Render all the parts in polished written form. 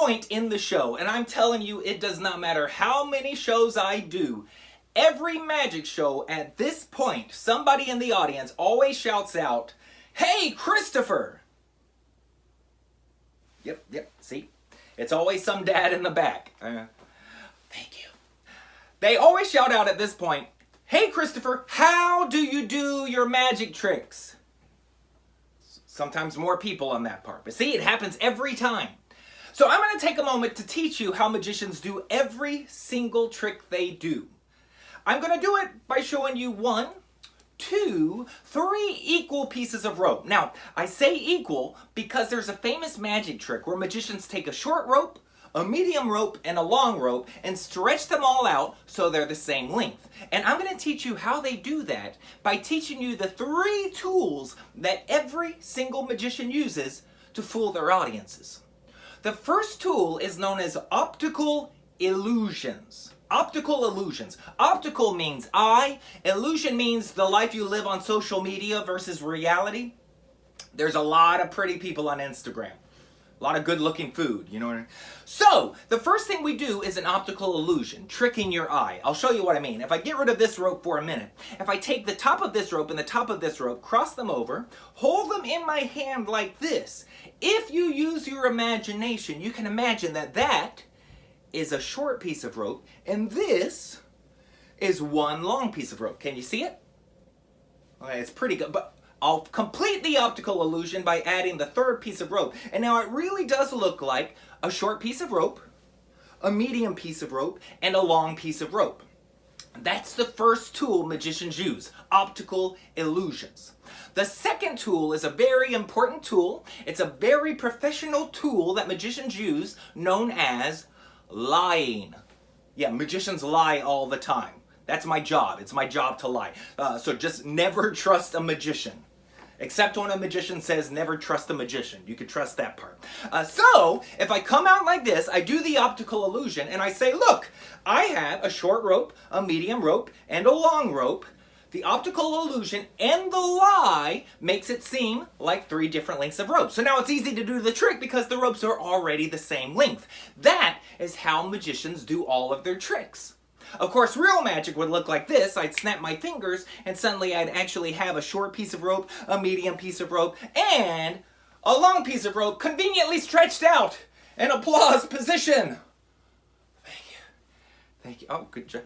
point in the show, and I'm telling you, it does not matter how many shows I do, every magic show at this point, somebody in the audience always shouts out, "Hey, Christopher!" Yep, see? It's always some dad in the back. Thank you. They always shout out at this point, "Hey, Christopher, how do you do your magic tricks?" Sometimes more people on that part. But see, it happens every time. So I'm going to take a moment to teach you how magicians do every single trick they do. I'm going to do it by showing you 1, 2, 3 equal pieces of rope. Now, I say equal because there's a famous magic trick where magicians take a short rope, a medium rope, and a long rope and stretch them all out so they're the same length. And I'm going to teach you how they do that by teaching you the 3 tools that every single magician uses to fool their audiences. The first tool is known as optical illusions. Optical illusions. Optical means eye. Illusion means the life you live on social media versus reality. There's a lot of pretty people on Instagram. A lot of good-looking food, you know what I mean? So, the first thing we do is an optical illusion, tricking your eye. I'll show you what I mean. If I get rid of this rope for a minute, if I take the top of this rope and the top of this rope, cross them over, hold them in my hand like this, if you use your imagination, you can imagine that that is a short piece of rope, and this is one long piece of rope. Can you see it? Okay, it's pretty good, but I'll complete the optical illusion by adding the third piece of rope. And now it really does look like a short piece of rope, a medium piece of rope, and a long piece of rope. That's the first tool magicians use, optical illusions. The second tool is a very important tool. It's a very professional tool that magicians use known as lying. Yeah, magicians lie all the time. That's my job. It's my job to lie. So just never trust a magician. Except when a magician says never trust a magician. You can trust that part. So, if I come out like this, I do the optical illusion, and I say, look, I have a short rope, a medium rope, and a long rope. The optical illusion and the lie makes it seem like 3 different lengths of rope. So now it's easy to do the trick because the ropes are already the same length. That is how magicians do all of their tricks. Of course, real magic would look like this. I'd snap my fingers, and suddenly I'd actually have a short piece of rope, a medium piece of rope, and a long piece of rope conveniently stretched out in applause position. Thank you. Oh, good job.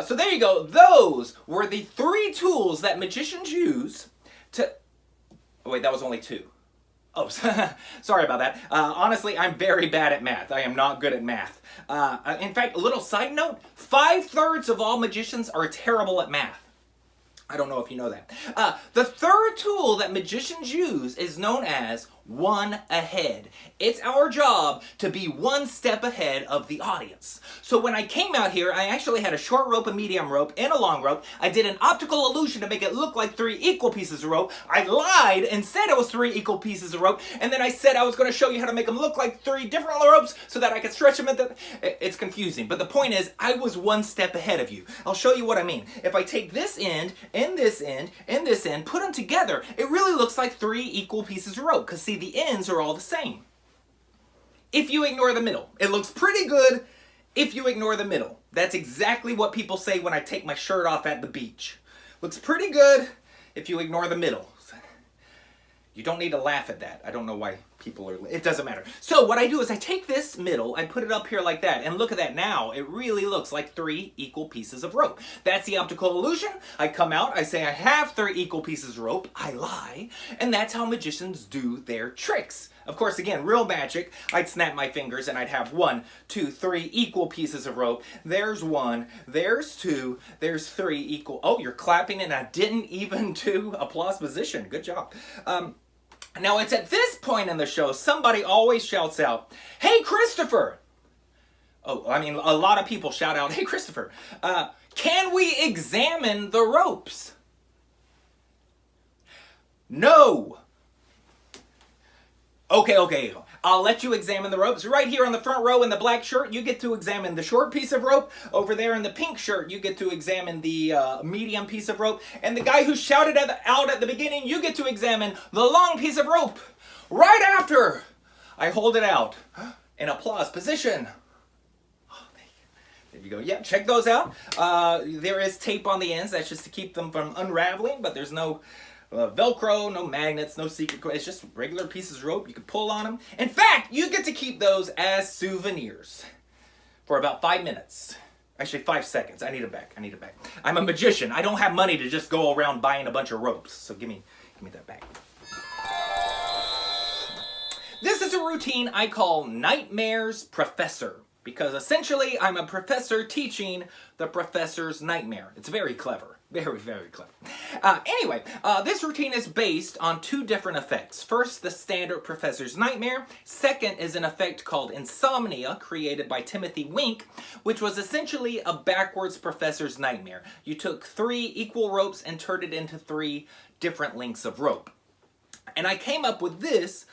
So there you go. Those were the 3 tools that magicians use to... Oh, wait, that was only 2. Oh, sorry about that. Honestly, I'm very bad at math. I am not good at math. In fact, a little side note, 5/3 of all magicians are terrible at math. I don't know if you know that. The third tool that magicians use is known as one ahead. It's our job to be 1 step ahead of the audience. So when I came out here, I actually had a short rope, a medium rope, and a long rope. I did an optical illusion to make it look like 3 equal pieces of rope. I lied and said it was 3 equal pieces of rope, and then I said I was going to show you how to make them look like 3 different ropes so that I could stretch them at It's confusing, but the point is, I was 1 step ahead of you. I'll show you what I mean. If I take this end, and this end, and this end, put them together, it really looks like 3 equal pieces of rope, because see, the ends are all the same. If you ignore the middle, it looks pretty good if you ignore the middle. That's exactly what people say when I take my shirt off at the beach. Looks pretty good if you ignore the middle. You don't need to laugh at that. I don't know why people are... It doesn't matter. So what I do is I take this middle, I put it up here like that, and look at that now. It really looks like 3 equal pieces of rope. That's the optical illusion. I come out, I say I have 3 equal pieces of rope, I lie, and that's how magicians do their tricks. Of course, again, real magic, I'd snap my fingers and I'd have 1, 2, 3 equal pieces of rope. There's 1, there's 2, there's 3 equal... Oh, you're clapping and I didn't even do applause position. Good job. Now, it's at this point in the show, somebody always shouts out, "Hey, Christopher!" Oh, I mean, a lot of people shout out, "Hey, Christopher, can we examine the ropes?" No. Okay. I'll let you examine the ropes. Right here on the front row in the black shirt, you get to examine the short piece of rope. Over there in the pink shirt, you get to examine the medium piece of rope. And the guy who shouted out at the beginning, you get to examine the long piece of rope. Right after I hold it out. in applause position. Oh, there you go. Yeah, check those out. There is tape on the ends. That's just to keep them from unraveling, but there's no Velcro, no magnets, no secret. It's just regular pieces of rope. You can pull on them. In fact, you get to keep those as souvenirs for about 5 minutes. Actually, 5 seconds. I need it back. I'm a magician. I don't have money to just go around buying a bunch of ropes. So give me that back. This is a routine I call Nightmares Professor, because essentially I'm a professor teaching the professor's nightmare. It's very clever. Very, very clever. Anyway, this routine is based on 2 different effects. First, the standard professor's nightmare. Second is an effect called insomnia, created by Timothy Wink, which was essentially a backwards professor's nightmare. You took 3 equal ropes and turned it into 3 different lengths of rope. And I came up with this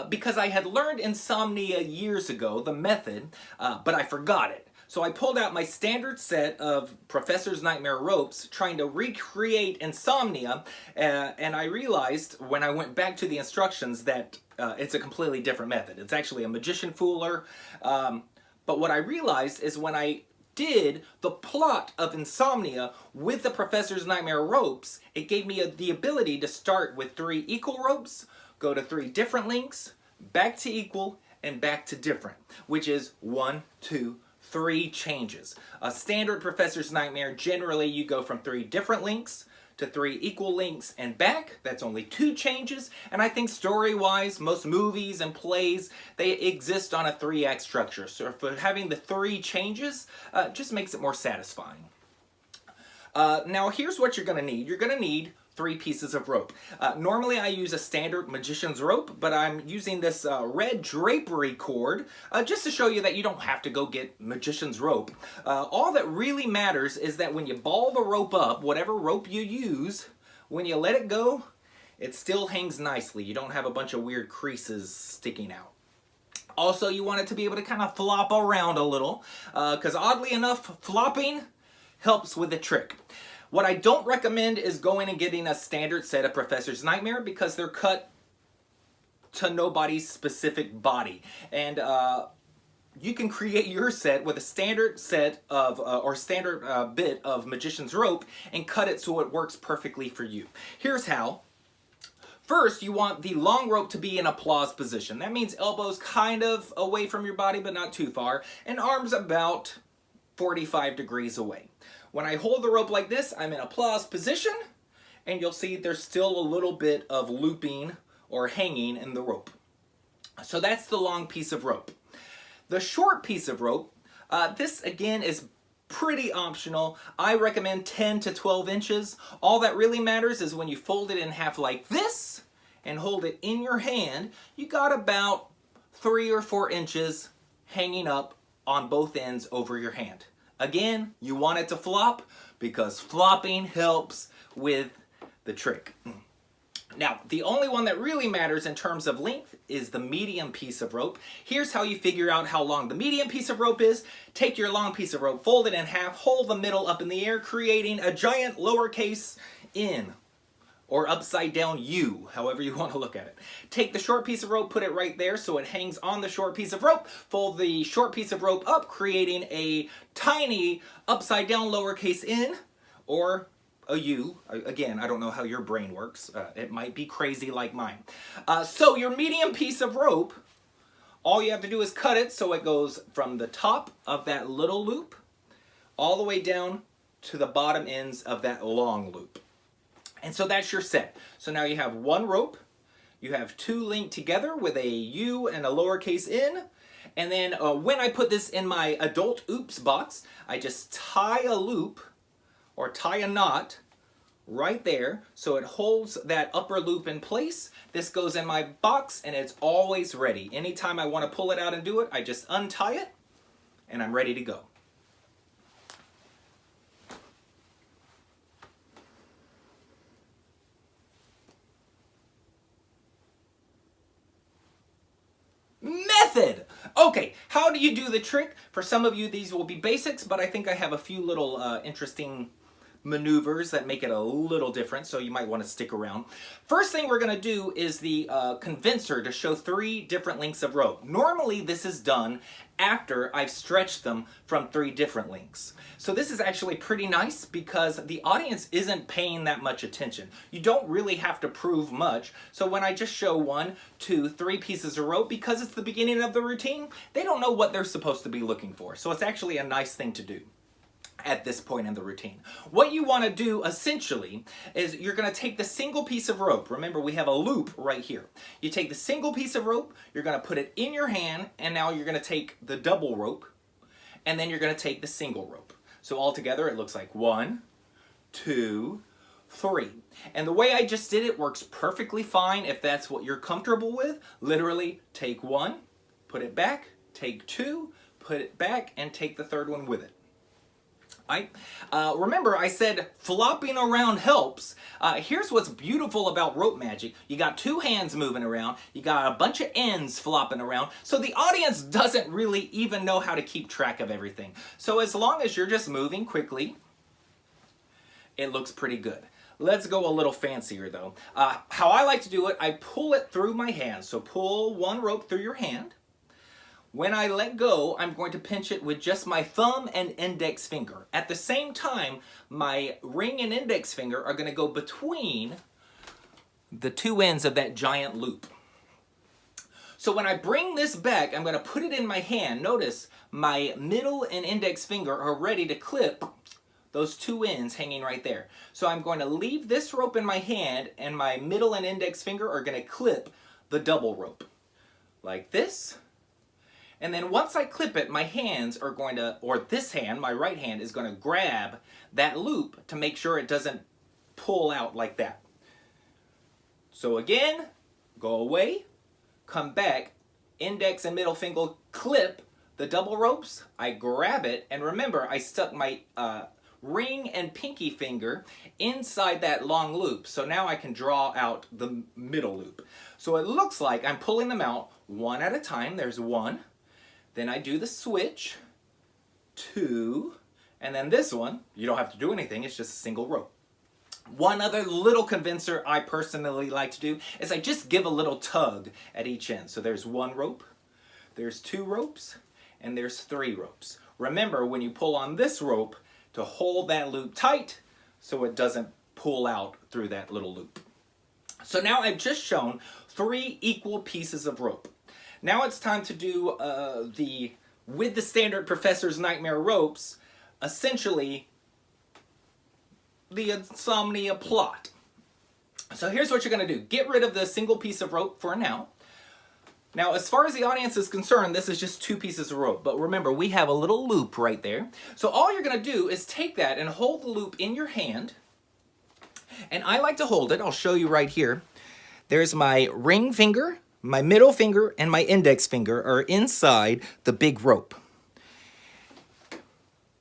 because I had learned insomnia years ago, the method, but I forgot it. So I pulled out my standard set of Professor's Nightmare ropes, trying to recreate insomnia, and I realized when I went back to the instructions that it's a completely different method. It's actually a magician fooler, but what I realized is when I did the plot of insomnia with the Professor's Nightmare ropes, it gave me the ability to start with 3 equal ropes, go to 3 different lengths, back to equal, and back to different, which is 1, 2, 3 changes. A standard Professor's Nightmare, generally you go from 3 different lengths to 3 equal lengths and back. That's only 2 changes, and I think story-wise, most movies and plays, they exist on a 3-act structure. So for having the 3 changes, just makes it more satisfying. Now here's what you're going to need. You're going to need 3 pieces of rope. Normally I use a standard magician's rope, but I'm using this red drapery cord just to show you that you don't have to go get magician's rope. All that really matters is that when you ball the rope up, whatever rope you use, when you let it go, it still hangs nicely. You don't have a bunch of weird creases sticking out. Also, you want it to be able to kind of flop around a little, because oddly enough, flopping helps with the trick. What I don't recommend is going and getting a standard set of Professor's Nightmare, because they're cut to nobody's specific body. And you can create your set with a standard set of, or standard bit of magician's rope and cut it so it works perfectly for you. Here's how. First, you want the long rope to be in applause position. That means elbows kind of away from your body, but not too far, and arms about 45 degrees away. When I hold the rope like this, I'm in applause position, and you'll see there's still a little bit of looping or hanging in the rope. So that's the long piece of rope. The short piece of rope, this again is pretty optional. I recommend 10 to 12 inches. All that really matters is when you fold it in half like this and hold it in your hand, you got about 3 or 4 inches hanging up on both ends over your hand. Again, you want it to flop because flopping helps with the trick. Now, the only one that really matters in terms of length is the medium piece of rope. Here's how you figure out how long the medium piece of rope is. Take your long piece of rope, fold it in half, hold the middle up in the air, creating a giant lowercase N, or upside down U, however you want to look at it. Take the short piece of rope, put it right there so it hangs on the short piece of rope. Fold the short piece of rope up, creating a tiny upside down lowercase N, or a U. Again, I don't know how your brain works. It might be crazy like mine. So your medium piece of rope, all you have to do is cut it so it goes from the top of that little loop all the way down to the bottom ends of that long loop. And so that's your set. So now you have 1 rope, you have 2 linked together with a U and a lowercase n, and then when I put this in my adult oops box, I just tie a loop or tie a knot right there so it holds that upper loop in place. This goes in my box and it's always ready. Anytime I want to pull it out and do it, I just untie it and I'm ready to go. Method! Okay, how do you do the trick? For some of you, these will be basics, but I think I have a few little interesting maneuvers that make it a little different, so you might want to stick around. First thing we're going to do is the convincer to show 3 different lengths of rope. Normally this is done after I've stretched them from 3 different lengths. So this is actually pretty nice because the audience isn't paying that much attention. You don't really have to prove much. So when I just show 1, 2, 3 pieces of rope, because it's the beginning of the routine, they don't know what they're supposed to be looking for. So it's actually a nice thing to do at this point in the routine. What you want to do essentially is you're going to take the single piece of rope. Remember, we have a loop right here. You take the single piece of rope, you're going to put it in your hand, and now you're going to take the double rope, and then you're going to take the single rope. So all together it looks like 1, 2, 3. And the way I just did it works perfectly fine if that's what you're comfortable with. Literally take 1, put it back, take 2, put it back, and take the third one with it. Remember I said flopping around helps. Here's what's beautiful about rope magic. You got 2 hands moving around, you got a bunch of ends flopping around, so the audience doesn't really even know how to keep track of everything. So as long as you're just moving quickly, it looks pretty good. Let's go a little fancier though. How I like to do it, I pull it through my hand. So pull 1 rope through your hand. When I let go, I'm going to pinch it with just my thumb and index finger. At the same time, my ring and index finger are going to go between the 2 ends of that giant loop. So when I bring this back, I'm going to put it in my hand. Notice my middle and index finger are ready to clip those 2 ends hanging right there. So I'm going to leave this rope in my hand, and my middle and index finger are going to clip the double rope. Like this. And then once I clip it, my hands are going to, or this hand, my right hand, is going to grab that loop to make sure it doesn't pull out like that. So again, go away, come back, index and middle finger clip the double ropes, I grab it, and remember I stuck my ring and pinky finger inside that long loop. So now I can draw out the middle loop. So it looks like I'm pulling them out one at a time. There's 1. Then I do the switch, 2, and then this one, you don't have to do anything, it's just a single rope. One other little convincer I personally like to do is I just give a little tug at each end. So there's 1 rope, there's 2 ropes, and there's 3 ropes. Remember, when you pull on this rope, to hold that loop tight so it doesn't pull out through that little loop. So now I've just shown 3 equal pieces of rope. Now it's time to do with the standard Professor's Nightmare ropes, essentially the Insomnia plot. So here's what you're going to do. Get rid of the single piece of rope for now. Now, as far as the audience is concerned, this is just 2 pieces of rope. But remember, we have a little loop right there. So all you're going to do is take that and hold the loop in your hand. And I like to hold it. I'll show you right here. There's my ring finger. My middle finger and my index finger are inside the big rope.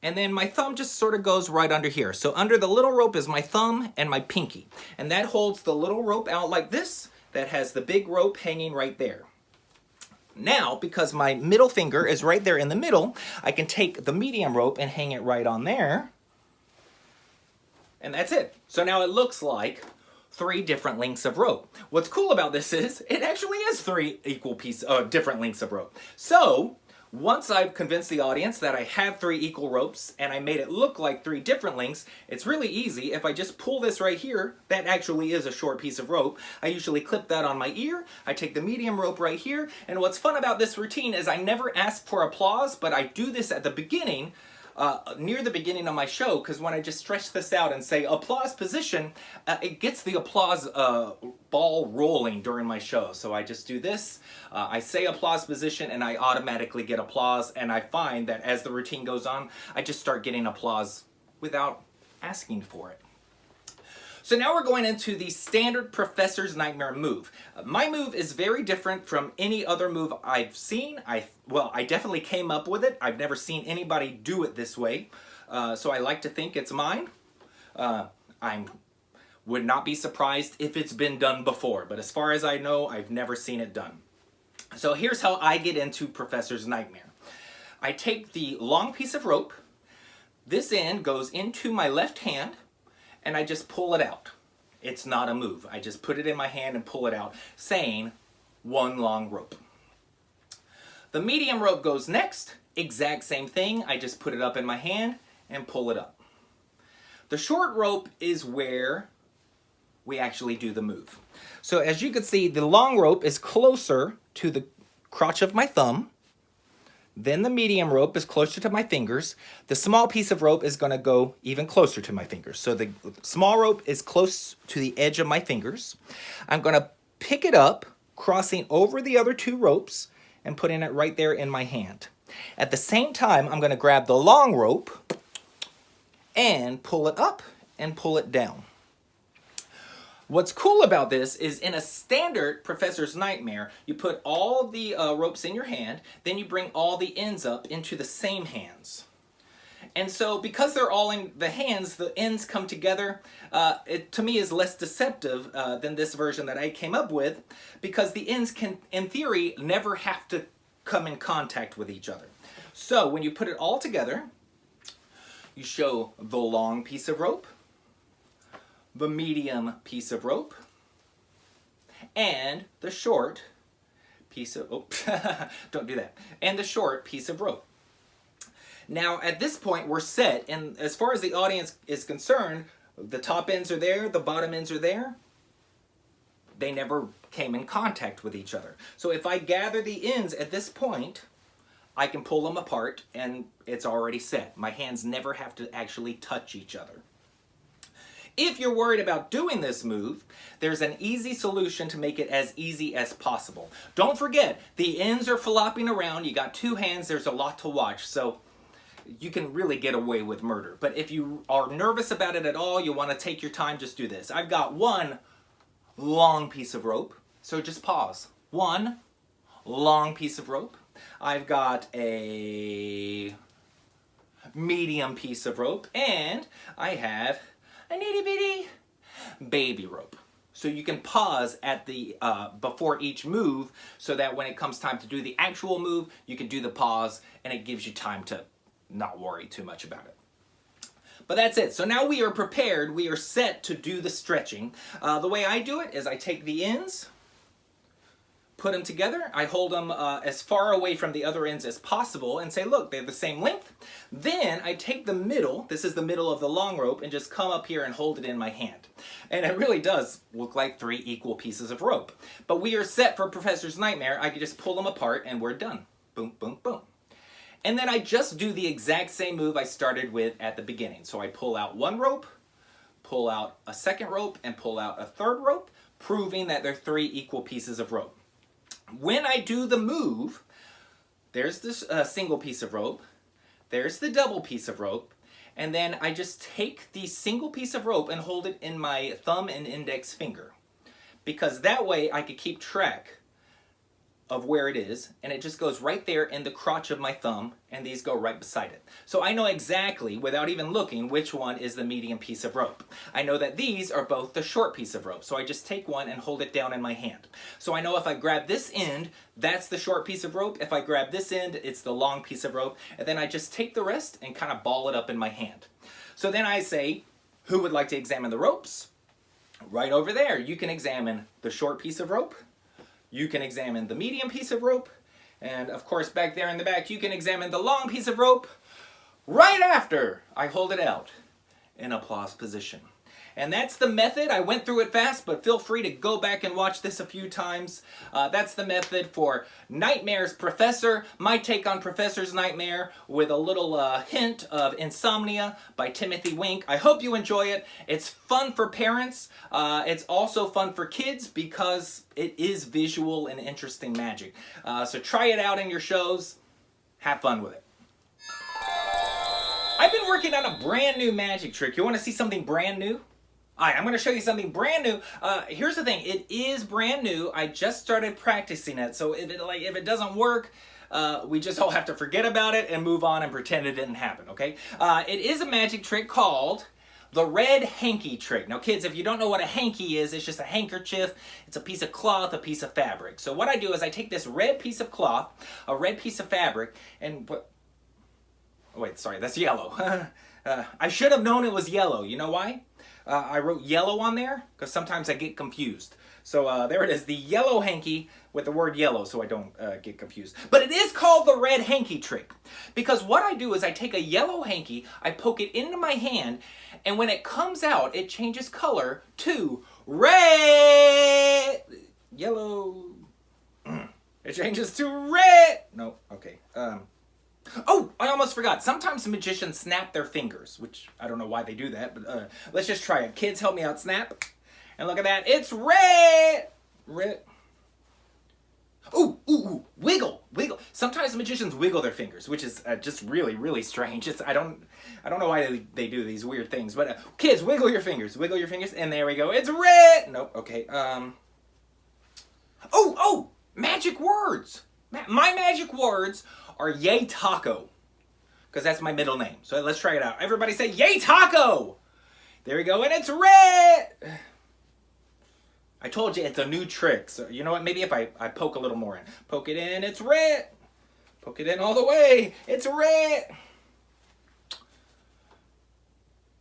And then my thumb just sort of goes right under here. So under the little rope is my thumb and my pinky. And that holds the little rope out like this. That has the big rope hanging right there. Now, because my middle finger is right there in the middle, I can take the medium rope and hang it right on there. And that's it. So now it looks like 3 different lengths of rope. What's cool about this is it actually is 3 different lengths of rope. So once I've convinced the audience that I have 3 equal ropes and I made it look like 3 different lengths, it's really easy. If I just pull this right here, that actually is a short piece of rope. I usually clip that on my ear. I take the medium rope right here. And what's fun about this routine is I never ask for applause, but I do this at the beginning, near the beginning of my show, because when I just stretch this out and say applause position, it gets the applause ball rolling during my show. So I just do this, I say applause position, and I automatically get applause, and I find that as the routine goes on, I just start getting applause without asking for it. So now we're going into the standard Professor's Nightmare move. My move is very different from any other move I've seen. Well, I definitely came up with it. I've never seen anybody do it this way. So I like to think it's mine. I would not be surprised if it's been done before, but as far as I know, I've never seen it done. So here's how I get into Professor's Nightmare. I take the long piece of rope. This end goes into my left hand. and I just pull it out. It's not a move. I just put it in my hand and pull it out, saying one long rope. The medium rope goes next. Exact same thing. I just put it up in my hand and pull it up. The short rope is where we actually do the move. So as you can see, the long rope is closer to the crotch of my thumb. Then the medium rope is closer to my fingers. The small piece of rope is going to go even closer to my fingers. So the small rope is close to the edge of my fingers. I'm going to pick it up, crossing over the other two ropes and putting it right there in my hand. At the same time, I'm going to grab the long rope and pull it up and pull it down. What's cool about this is in a standard Professor's Nightmare, you put all the ropes in your hand, then you bring all the ends up into the same hands. And so because they're all in the hands, the ends come together. It to me is less deceptive than this version that I came up with, because the ends can, in theory, never have to come in contact with each other. So when you put it all together, you show the long piece of rope, the medium piece of rope, and the short piece of, don't do that, and the short piece of rope. Now at this point we're set, and as far as the audience is concerned, the top ends are there, the bottom ends are there. They never came in contact with each other. So if I gather the ends at this point, I can pull them apart and it's already set. My hands never have to actually touch each other. If you're worried about doing this move, there's an easy solution to make it as easy as possible. Don't forget, the ends are flopping around. You got two hands, there's a lot to watch, so you can really get away with murder. But if you are nervous about it at all, you want to take your time, just do this. I've got one long piece of rope, so just pause. One long piece of rope. I've got a medium piece of rope, and I have a itty bitty baby rope. So you can pause at the before each move, so that when it comes time to do the actual move, you can do the pause and it gives you time to not worry too much about it. But that's it. So now we are prepared, we are set to do the stretching. The way I do it is I take the ends, put them together, I hold them as far away from the other ends as possible and say, look, they're the same length. Then I take the middle, this is the middle of the long rope, and just come up here and hold it in my hand. And it really does look like 3 equal pieces of rope. But we are set for Professor's Nightmare. I can just pull them apart and we're done. Boom, boom, boom. And then I just do the exact same move I started with at the beginning. So I pull out one rope, pull out a second rope, and pull out a third rope, proving that they're 3 equal pieces of rope. When I do the move, there's this single piece of rope, there's the double piece of rope, and then I just take the single piece of rope and hold it in my thumb and index finger. Because that way I could keep track of where it is, and it just goes right there in the crotch of my thumb, and these go right beside it. So I know exactly, without even looking, which one is the medium piece of rope. I know that these are both the short piece of rope, so I just take one and hold it down in my hand. So I know if I grab this end, that's the short piece of rope. If I grab this end, it's the long piece of rope, and then I just take the rest and kind of ball it up in my hand. So then I say, who would like to examine the ropes? Right over there, you can examine the short piece of rope, you can examine the medium piece of rope, and of course back there in the back you can examine the long piece of rope right after I hold it out in applause position. And that's the method. I went through it fast, but feel free to go back and watch this a few times. That's the method for Nightmare's Professor, my take on Professor's Nightmare, with a little hint of Insomnia by Timothy Wink. I hope you enjoy it. It's fun for parents. It's also fun for kids because it is visual and interesting magic. So try it out in your shows. Have fun with it. I've been working on a brand new magic trick. You want to see something brand new? Alright, I'm going to show you something brand new. Here's the thing, it is brand new. I just started practicing it, so if it doesn't work, we just all have to forget about it and move on and pretend it didn't happen, okay? It is a magic trick called the red hanky trick. Now kids, if you don't know what a hanky is, it's just a handkerchief. It's a piece of cloth, a piece of fabric. So what I do is I take this red piece of cloth, a red piece of fabric, and put... Oh, wait, sorry, that's yellow. I should have known it was yellow. You know why? I wrote yellow on there because sometimes I get confused. So there it is, the yellow hanky with the word yellow, so I don't get confused. But it is called the red hanky trick, because what I do is I take a yellow hanky, I poke it into my hand, and when it comes out, it changes color to red. Yellow. It changes to red. No, okay. Oh, I almost forgot. Sometimes magicians snap their fingers, which I don't know why they do that, but let's just try it. Kids, help me out. Snap. And look at that. It's red. Red. Ooh, ooh, ooh. Wiggle. Wiggle. Sometimes magicians wiggle their fingers, which is just really, really strange. I don't know why they do these weird things, but kids, wiggle your fingers. Wiggle your fingers, and there we go. It's red. Nope. Okay. Oh, magic words. My magic words are yay taco, because that's my middle name. So let's try it out. Everybody say yay taco. There we go, and it's red. I told you it's a new trick. So you know what? Maybe if I poke a little more in. Poke it in, it's red. Poke it in all the way. It's red.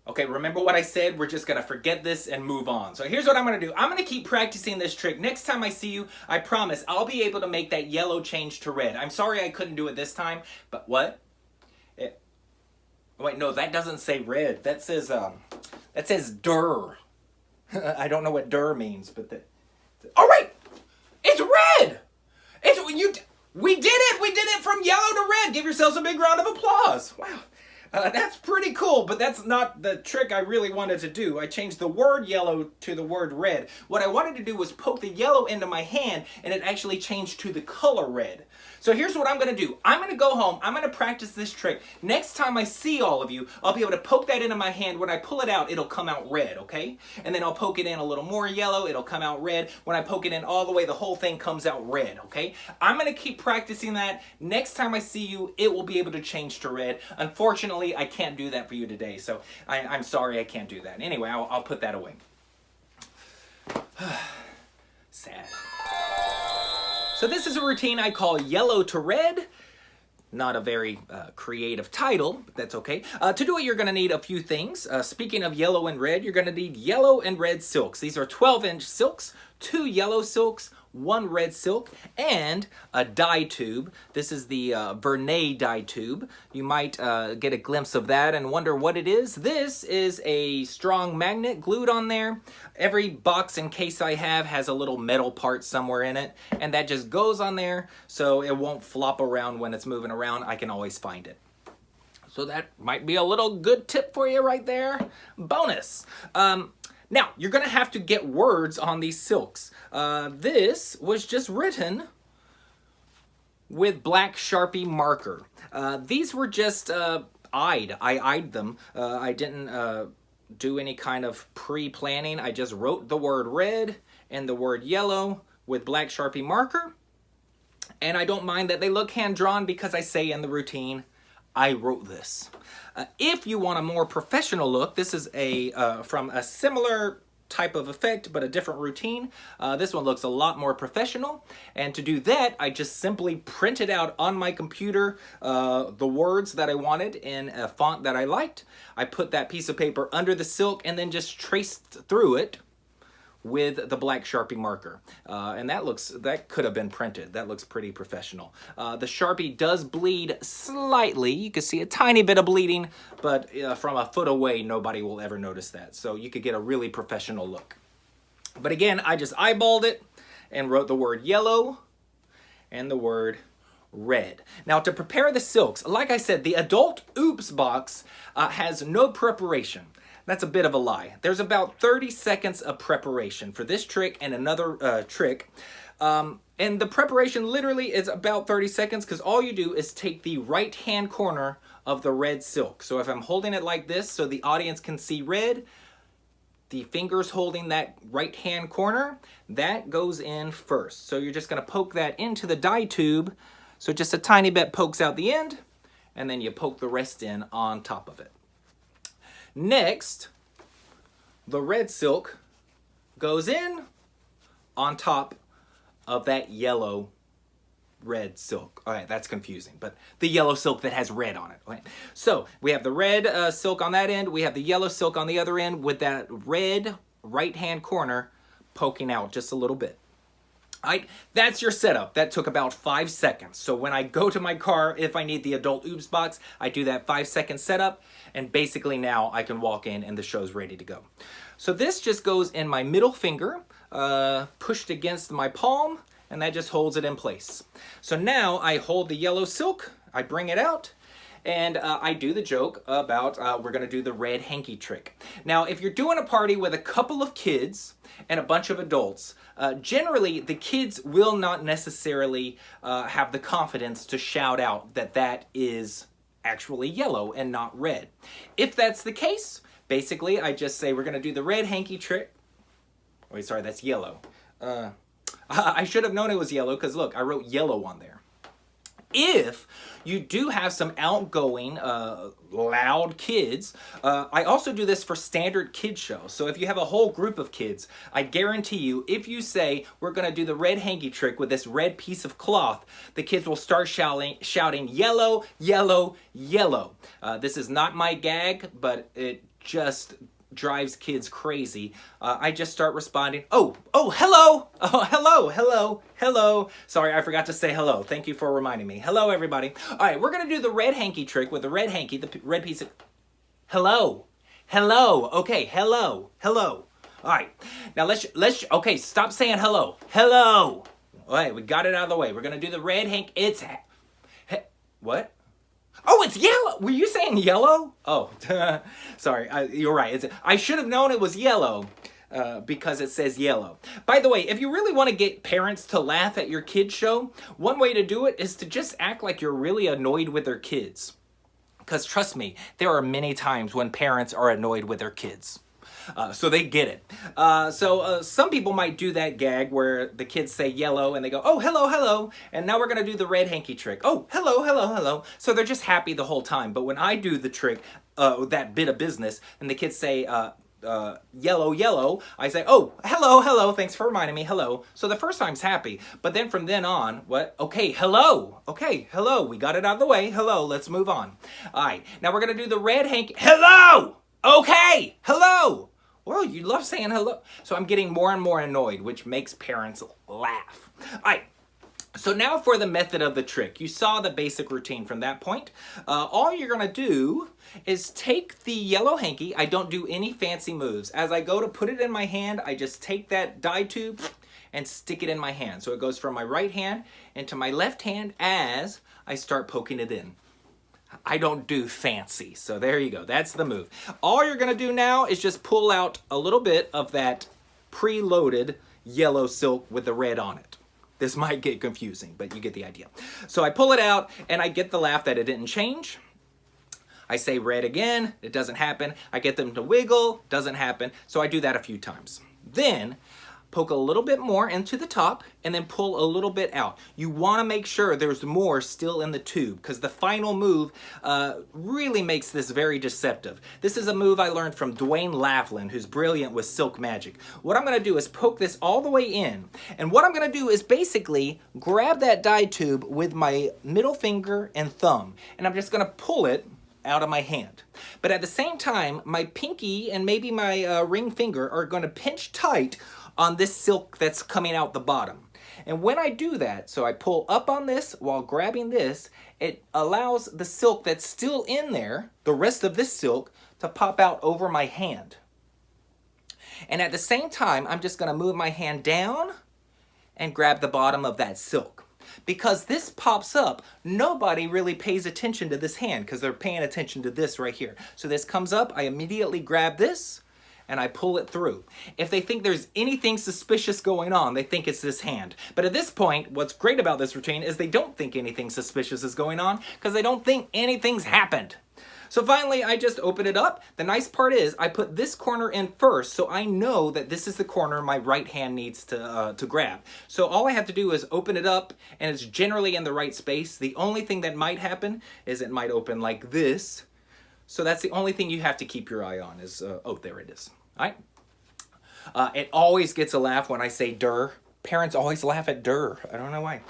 Okay, remember what I said? We're just going to forget this and move on. So here's what I'm going to do. I'm going to keep practicing this trick. Next time I see you, I promise I'll be able to make that yellow change to red. I'm sorry I couldn't do it this time, but what? Wait, no, that doesn't say red. That says dur. I don't know what dur means, but all right, it's red. We did it. We did it from yellow to red. Give yourselves a big round of applause. Wow. That's pretty cool, but that's not the trick I really wanted to do. I changed the word yellow to the word red. What I wanted to do was poke the yellow into my hand, and it actually changed to the color red. So here's what I'm going to do. I'm going to go home. I'm going to practice this trick. Next time I see all of you, I'll be able to poke that into my hand. When I pull it out, it'll come out red, okay? And then I'll poke it in a little more yellow. It'll come out red. When I poke it in all the way, the whole thing comes out red, okay? I'm going to keep practicing that. Next time I see you, it will be able to change to red. Unfortunately, I can't do that for you today, so I'm sorry I can't do that. Anyway, I'll put that away. Sad. So this is a routine I call yellow to red. Not a very creative title, but that's okay. To do it, you're going to need a few things. Speaking of yellow and red, you're going to need yellow and red silks. These are 12-inch silks, 2 yellow silks, 1 red silk, and a dye tube. This is the Vernay dye tube. You might get a glimpse of that and wonder what it is. This is a strong magnet glued on there. Every box and case I have has a little metal part somewhere in it, and that just goes on there so it won't flop around when it's moving around. I can always find it. So that might be a little good tip for you right there. Bonus. Now, you're going to have to get words on these silks. This was just written with black Sharpie marker. These were just eyed. I eyed them. I didn't do any kind of pre-planning. I just wrote the word red and the word yellow with black Sharpie marker. And I don't mind that they look hand-drawn because I say in the routine, I wrote this. If you want a more professional look, this is from a similar type of effect, but a different routine. This one looks a lot more professional. And to do that, I just simply printed out on my computer the words that I wanted in a font that I liked. I put that piece of paper under the silk and then just traced through it with the black Sharpie marker. And that could have been printed. That looks pretty professional. The Sharpie does bleed slightly. You can see a tiny bit of bleeding, but from a foot away, nobody will ever notice that. So you could get a really professional look. But again, I just eyeballed it and wrote the word yellow and the word red. Now to prepare the silks, like I said, the Adult Oops box has no preparation. That's a bit of a lie. There's about 30 seconds of preparation for this trick and another trick. And the preparation literally is about 30 seconds because all you do is take the right-hand corner of the red silk. So if I'm holding it like this so the audience can see red, the fingers holding that right-hand corner, that goes in first. So you're just going to poke that into the dye tube. So just a tiny bit pokes out the end, and then you poke the rest in on top of it. Next, the red silk goes in on top of that yellow red silk. All right, that's confusing, but the yellow silk that has red on it. Okay. So we have the red silk on that end. We have the yellow silk on the other end with that red right-hand corner poking out just a little bit. All right, that's your setup. That took about 5 seconds. So when I go to my car, if I need the adult oops box, I do that 5-second setup, and basically now I can walk in and the show's ready to go. So this just goes in my middle finger, pushed against my palm, and that just holds it in place. So now I hold the yellow silk, I bring it out, and I do the joke about we're gonna do the red hanky trick. Now, if you're doing a party with a couple of kids and a bunch of adults, generally the kids will not necessarily have the confidence to shout out that that is actually yellow and not red. If that's the case, basically I just say we're gonna do the red hanky trick. Wait, sorry, that's yellow. I should have known it was yellow because look, I wrote yellow on there. If you do have some outgoing, loud kids, I also do this for standard kid shows. So if you have a whole group of kids, I guarantee you, if you say, we're gonna do the red hanky trick with this red piece of cloth, the kids will start shouting yellow, yellow, yellow. This is not my gag, but it just drives kids crazy. I just start responding, oh, hello, hello. Sorry, I forgot to say hello. Thank you for reminding me. Hello, everybody. All right, we're gonna do the red hanky trick with the red hanky, the red piece of, hello, okay, hello. All right, now let's, okay, stop saying hello. All right, we got it out of the way. We're gonna do the red hanky, what? Oh, it's yellow. Were you saying yellow? Oh, sorry. You're right. I should have known it was yellow because it says yellow. By the way, if you really want to get parents to laugh at your kid's show, one way to do it is to just act like you're really annoyed with their kids. Because trust me, there are many times when parents are annoyed with their kids. So they get it. So some people might do that gag where the kids say yellow and they go, oh, hello, and now we're gonna do the red hanky trick. Oh, hello. So they're just happy the whole time. But when I do the trick, that bit of business, and the kids say yellow, I say, oh, hello, thanks for reminding me, hello. So the first time's happy, but then from then on, what? Okay, hello, we got it out of the way, hello, let's move on. All right, now we're gonna do the red hanky, hello, okay, hello. Well, you love saying hello. So I'm getting more and more annoyed, which makes parents laugh. All right, so now for the method of the trick. You saw the basic routine from that point. All you're gonna do is take the yellow hanky. I don't do any fancy moves. As I go to put it in my hand, I just take that dye tube and stick it in my hand. So it goes from my right hand into my left hand as I start poking it in. I don't do fancy, so there you go. That's the move. All you're gonna do now is just pull out a little bit of that preloaded yellow silk with the red on it. This might get confusing, but you get the idea. So I pull it out and I get the laugh that it didn't change. I say red again, it doesn't happen. I get them to wiggle, doesn't happen. So I do that a few times. Then poke a little bit more into the top and then pull a little bit out. You want to make sure there's more still in the tube because the final move really makes this very deceptive. This is a move I learned from Dwayne Laughlin, who's brilliant with silk magic. What I'm going to do is poke this all the way in, and what I'm going to do is basically grab that dye tube with my middle finger and thumb, and I'm just going to pull it out of my hand. But at the same time, my pinky and maybe my ring finger are going to pinch tight on this silk that's coming out the bottom. And when I do that, so I pull up on this while grabbing this, it allows the silk that's still in there, the rest of this silk, to pop out over my hand. And at the same time, I'm just gonna move my hand down and grab the bottom of that silk. Because this pops up, nobody really pays attention to this hand because they're paying attention to this right here. So this comes up, I immediately grab this, and I pull it through. If they think there's anything suspicious going on, they think it's this hand. But at this point, what's great about this routine is they don't think anything suspicious is going on because they don't think anything's happened. So finally, I just open it up. The nice part is I put this corner in first, so I know that this is the corner my right hand needs to grab. So all I have to do is open it up, and it's generally in the right space. The only thing that might happen is it might open like this. So that's the only thing you have to keep your eye on is, oh, there it is. All right. It always gets a laugh when I say "der." Parents always laugh at Durr. I don't know why.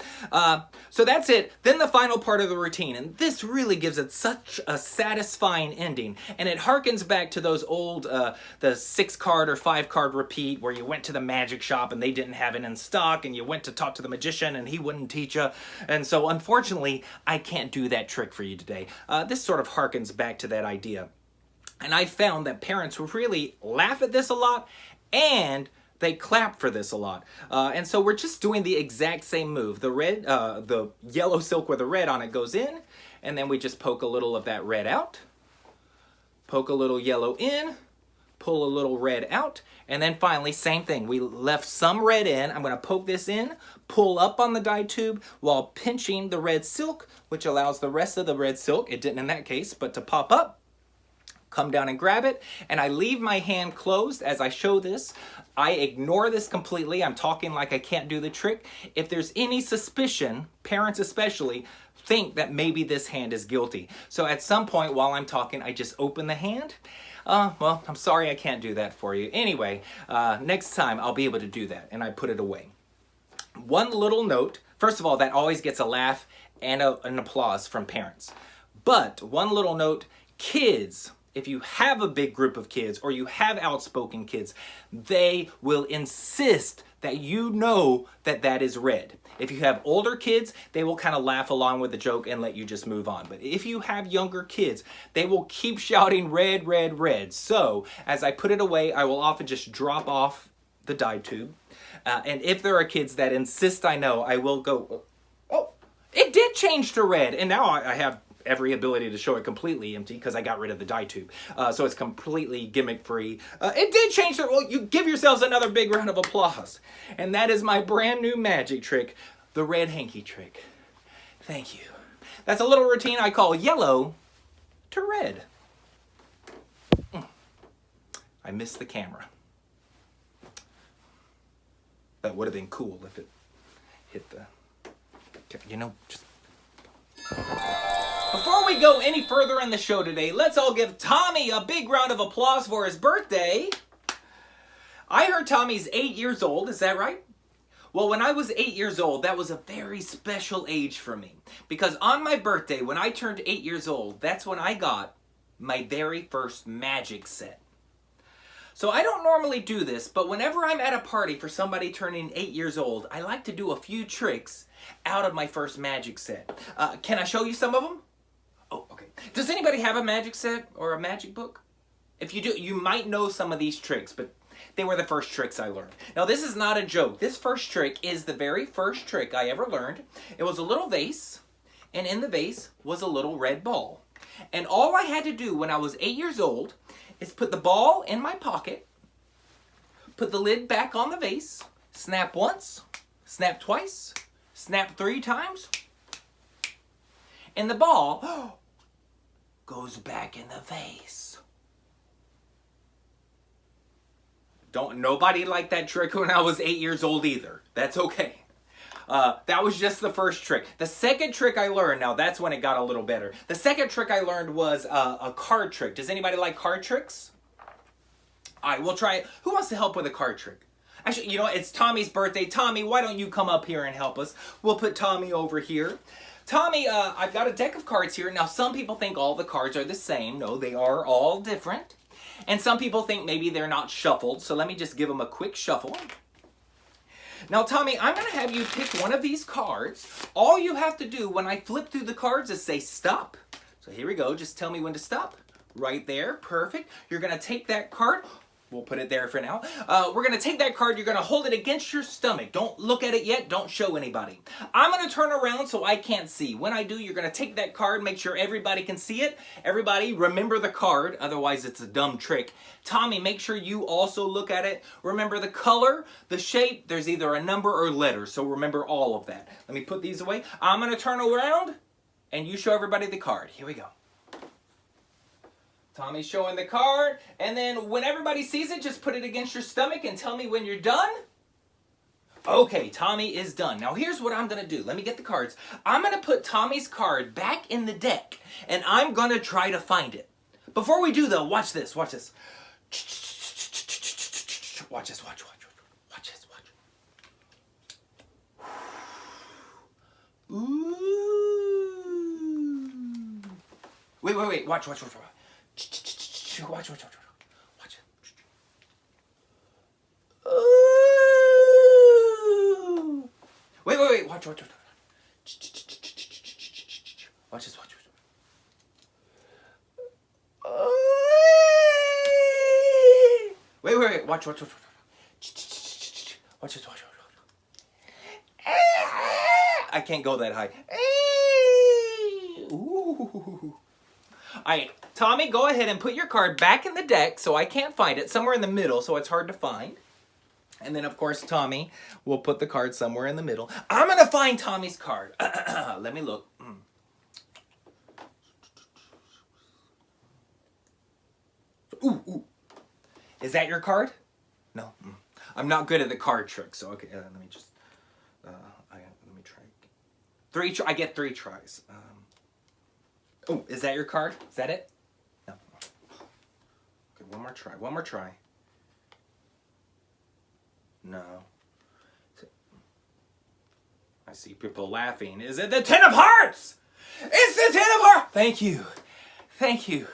So that's it. Then the final part of the routine. And this really gives it such a satisfying ending. And it harkens back to those old, the 6-card or 5-card repeat where you went to the magic shop and they didn't have it in stock and you went to talk to the magician and he wouldn't teach you. And so unfortunately, I can't do that trick for you today. This sort of harkens back to that idea. And I found that parents really laugh at this a lot and they clap for this a lot. And so we're just doing the exact same move. The red, the yellow silk with the red on it goes in, and then we just poke a little of that red out, poke a little yellow in, pull a little red out, and then finally, same thing. We left some red in. I'm gonna poke this in, pull up on the dye tube while pinching the red silk, which allows the rest of the red silk, it didn't in that case, but to pop up, come down and grab it, and I leave my hand closed as I show this. I ignore this completely. I'm talking like I can't do the trick. If there's any suspicion, parents especially, think that maybe this hand is guilty. So at some point while I'm talking, I just open the hand. Well, I'm sorry I can't do that for you. Anyway, next time I'll be able to do that, and I put it away. One little note, first of all, that always gets a laugh and an applause from parents. But one little note, kids, if you have a big group of kids or you have outspoken kids, they will insist that you know that that is red. If you have older kids, they will kind of laugh along with the joke and let you just move on. But if you have younger kids, they will keep shouting red, red, red. So as I put it away, I will often just drop off the dye tube. And if there are kids that insist I know, I will go, oh, it did change to red. And now I have every ability to show it completely empty because I got rid of the dye tube. So it's completely gimmick free. It did change the, well, you give yourselves another big round of applause. And that is my brand new magic trick, the red hanky trick. Thank you. That's a little routine I call yellow to red. I missed the camera. That would have been cool if it hit the, you know, just. Before we go any further in the show today, let's all give Tommy a big round of applause for his birthday. I heard Tommy's 8 years old, is that right? Well, when I was 8 years old, that was a very special age for me. Because on my birthday, when I turned 8 years old, that's when I got my very first magic set. So I don't normally do this, but whenever I'm at a party for somebody turning 8 years old, I like to do a few tricks out of my first magic set. Can I show you some of them? Oh, okay. Does anybody have a magic set or a magic book? If you do, you might know some of these tricks, but they were the first tricks I learned. Now, this is not a joke. This first trick is the very first trick I ever learned. It was a little vase, and in the vase was a little red ball. And all I had to do when I was 8 years old is put the ball in my pocket, put the lid back on the vase, snap once, snap twice, snap 3 times, and the ball goes back in the vase. Nobody liked that trick when I was 8 years old either. That's okay. That was just the first trick. The second trick I learned, now that's when it got a little better. The second trick I learned was a card trick. Does anybody like card tricks? All right, we'll try it. Who wants to help with a card trick? Actually, you know what? It's Tommy's birthday. Tommy, why don't you come up here and help us? We'll put Tommy over here. Tommy, I've got a deck of cards here. Now, some people think all the cards are the same. No, they are all different. And some people think maybe they're not shuffled. So let me just give them a quick shuffle. Now, Tommy, I'm going to have you pick one of these cards. All you have to do when I flip through the cards is say stop. So here we go. Just tell me when to stop. Right there. Perfect. You're going to take that card. We'll put it there for now. We're going to take that card. You're going to hold it against your stomach. Don't look at it yet. Don't show anybody. I'm going to turn around so I can't see. When I do, you're going to take that card. Make sure everybody can see it. Everybody, remember the card. Otherwise, it's a dumb trick. Tommy, make sure you also look at it. Remember the color, the shape. There's either a number or letter. So remember all of that. Let me put these away. I'm going to turn around and you show everybody the card. Here we go. Tommy's showing the card, and then when everybody sees it, just put it against your stomach and tell me when you're done. Okay, Tommy is done. Now here's what I'm going to do. Let me get the cards. I'm going to put Tommy's card back in the deck, and I'm going to try to find it. Before we do though, watch this, watch this. Watch this, watch this, watch. Ooh. Wait. Watch. Watch. Ooh. Wait. Watch. Watch this. Wait. Watch. Watch this. I can't go that high. Ooh. All right, Tommy, go ahead and put your card back in the deck so I can't find it. Somewhere in the middle so it's hard to find. And then, of course, Tommy will put the card somewhere in the middle. I'm going to find Tommy's card. Let me look. Ooh. Is that your card? No. I'm not good at the card trick, so okay, let me just... let me try. I get 3 tries. Oh, is that your card? Is that it? No. Okay, one more try. No. I see people laughing. Is it the 10 of Hearts? It's the 10 of Hearts! Thank you.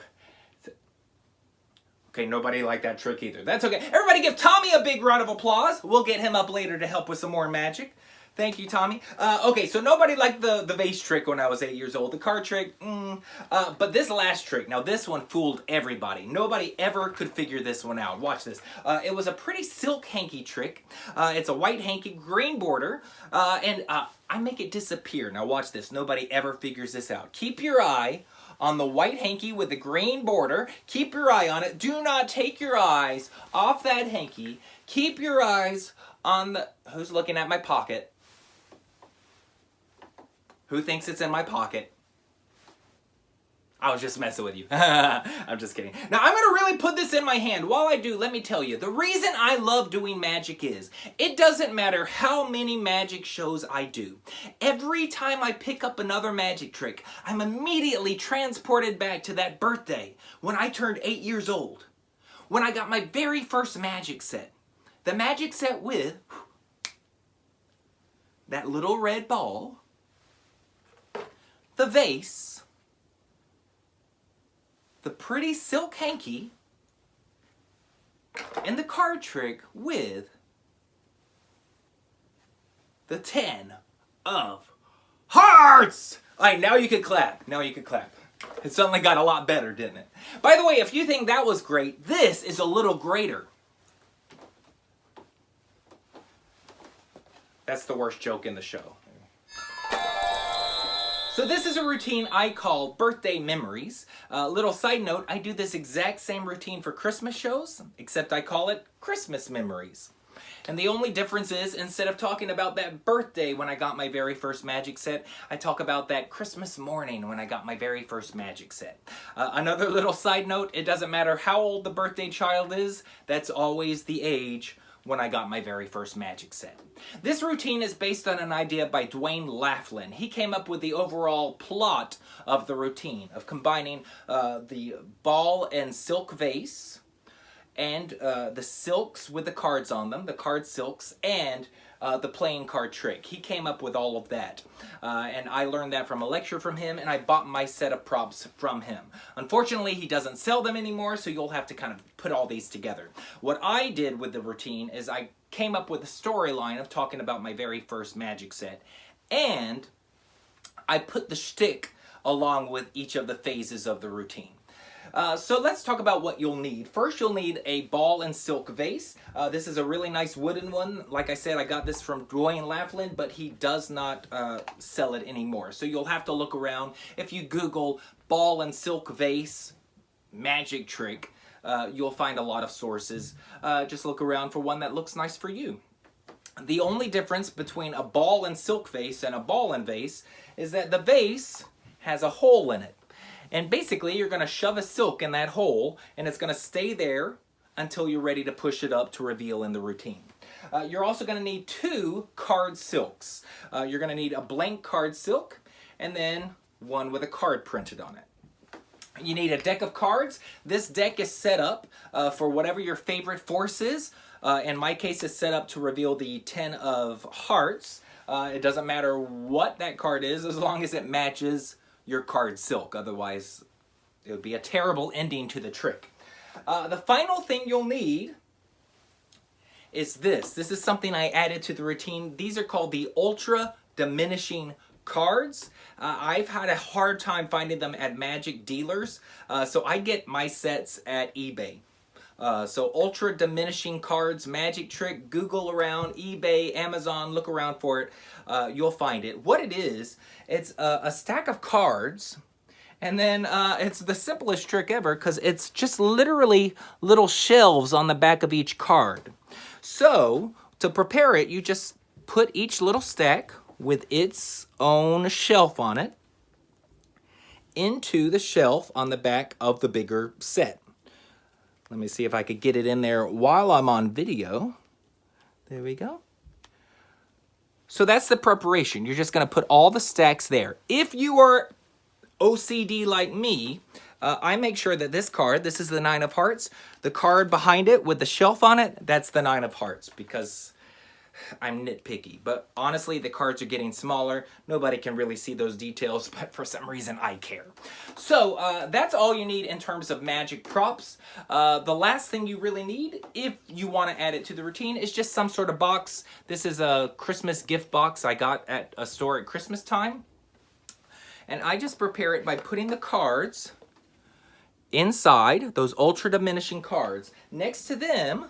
Okay, nobody liked that trick either. That's okay. Everybody give Tommy a big round of applause. We'll get him up later to help with some more magic. Thank you, Tommy. Okay, so nobody liked the vase trick when I was 8 years old. The card trick, but this last trick, now this one fooled everybody. Nobody ever could figure this one out. Watch this. It was a pretty silk hanky trick. It's a white hanky, green border, and I make it disappear. Now watch this. Nobody ever figures this out. Keep your eye on the white hanky with the green border. Keep your eye on it. Do not take your eyes off that hanky. Keep your eyes on the... Who's looking at my pocket? Who thinks it's in my pocket? I was just messing with you. I'm just kidding. Now, I'm going to really put this in my hand. While I do, let me tell you, the reason I love doing magic is, it doesn't matter how many magic shows I do. Every time I pick up another magic trick, I'm immediately transported back to that birthday when I turned 8 years old. When I got my very first magic set. The magic set with that little red ball, the vase, the pretty silk hanky, and the card trick with the 10 of Hearts! Alright, now you could clap. It suddenly got a lot better, didn't it? By the way, if you think that was great, this is a little greater. That's the worst joke in the show. So this is a routine I call Birthday Memories. Little side note, I do this exact same routine for Christmas shows, except I call it Christmas Memories. And the only difference is, instead of talking about that birthday when I got my very first magic set, I talk about that Christmas morning when I got my very first magic set. Another little side note, it doesn't matter how old the birthday child is, that's always the age when I got my very first magic set. This routine is based on an idea by Dwayne Laughlin. He came up with the overall plot of the routine of combining the ball and silk vase and the silks with the cards on them, the card silks, and the playing card trick. He came up with all of that. And I learned that from a lecture from him, and I bought my set of props from him. Unfortunately, he doesn't sell them anymore, so you'll have to kind of put all these together. What I did with the routine is I came up with a storyline of talking about my very first magic set, and I put the shtick along with each of the phases of the routine. So let's talk about what you'll need. First, you'll need a ball and silk vase. This is a really nice wooden one. Like I said, I got this from Dwayne Laughlin, but he does not sell it anymore. So you'll have to look around. If you Google ball and silk vase magic trick, you'll find a lot of sources. Just look around for one that looks nice for you. The only difference between a ball and silk vase and a ball and vase is that the vase has a hole in it. And basically, you're going to shove a silk in that hole, and it's going to stay there until you're ready to push it up to reveal in the routine. You're also going to need 2 card silks. You're going to need a blank card silk, and then one with a card printed on it. You need a deck of cards. This deck is set up for whatever your favorite force is. In my case, it's set up to reveal the 10 of Hearts. It doesn't matter what that card is as long as it matches your card silk. Otherwise, it would be a terrible ending to the trick. The final thing you'll need is this. This is something I added to the routine. These are called the Ultra Diminishing Cards. I've had a hard time finding them at magic dealers, so I get my sets at eBay. So Ultra Diminishing Cards magic trick, Google around, eBay, Amazon, look around for it. You'll find it. What it is, it's a stack of cards, and then it's the simplest trick ever because it's just literally little shelves on the back of each card. So to prepare it, you just put each little stack with its own shelf on it into the shelf on the back of the bigger set. Let me see if I could get it in there while I'm on video. There we go. So that's the preparation. You're just going to put all the stacks there. If you are OCD like me, I make sure that this card, this is the 9 of hearts, the card behind it with the shelf on it, that's the 9 of hearts because I'm nitpicky. But honestly, the cards are getting smaller. Nobody can really see those details, but for some reason I care. So that's all you need in terms of magic props. The last thing you really need, if you want to add it to the routine, is just some sort of box. This is a Christmas gift box I got at a store at Christmas time. And I just prepare it by putting the cards inside, those ultra diminishing cards. Next to them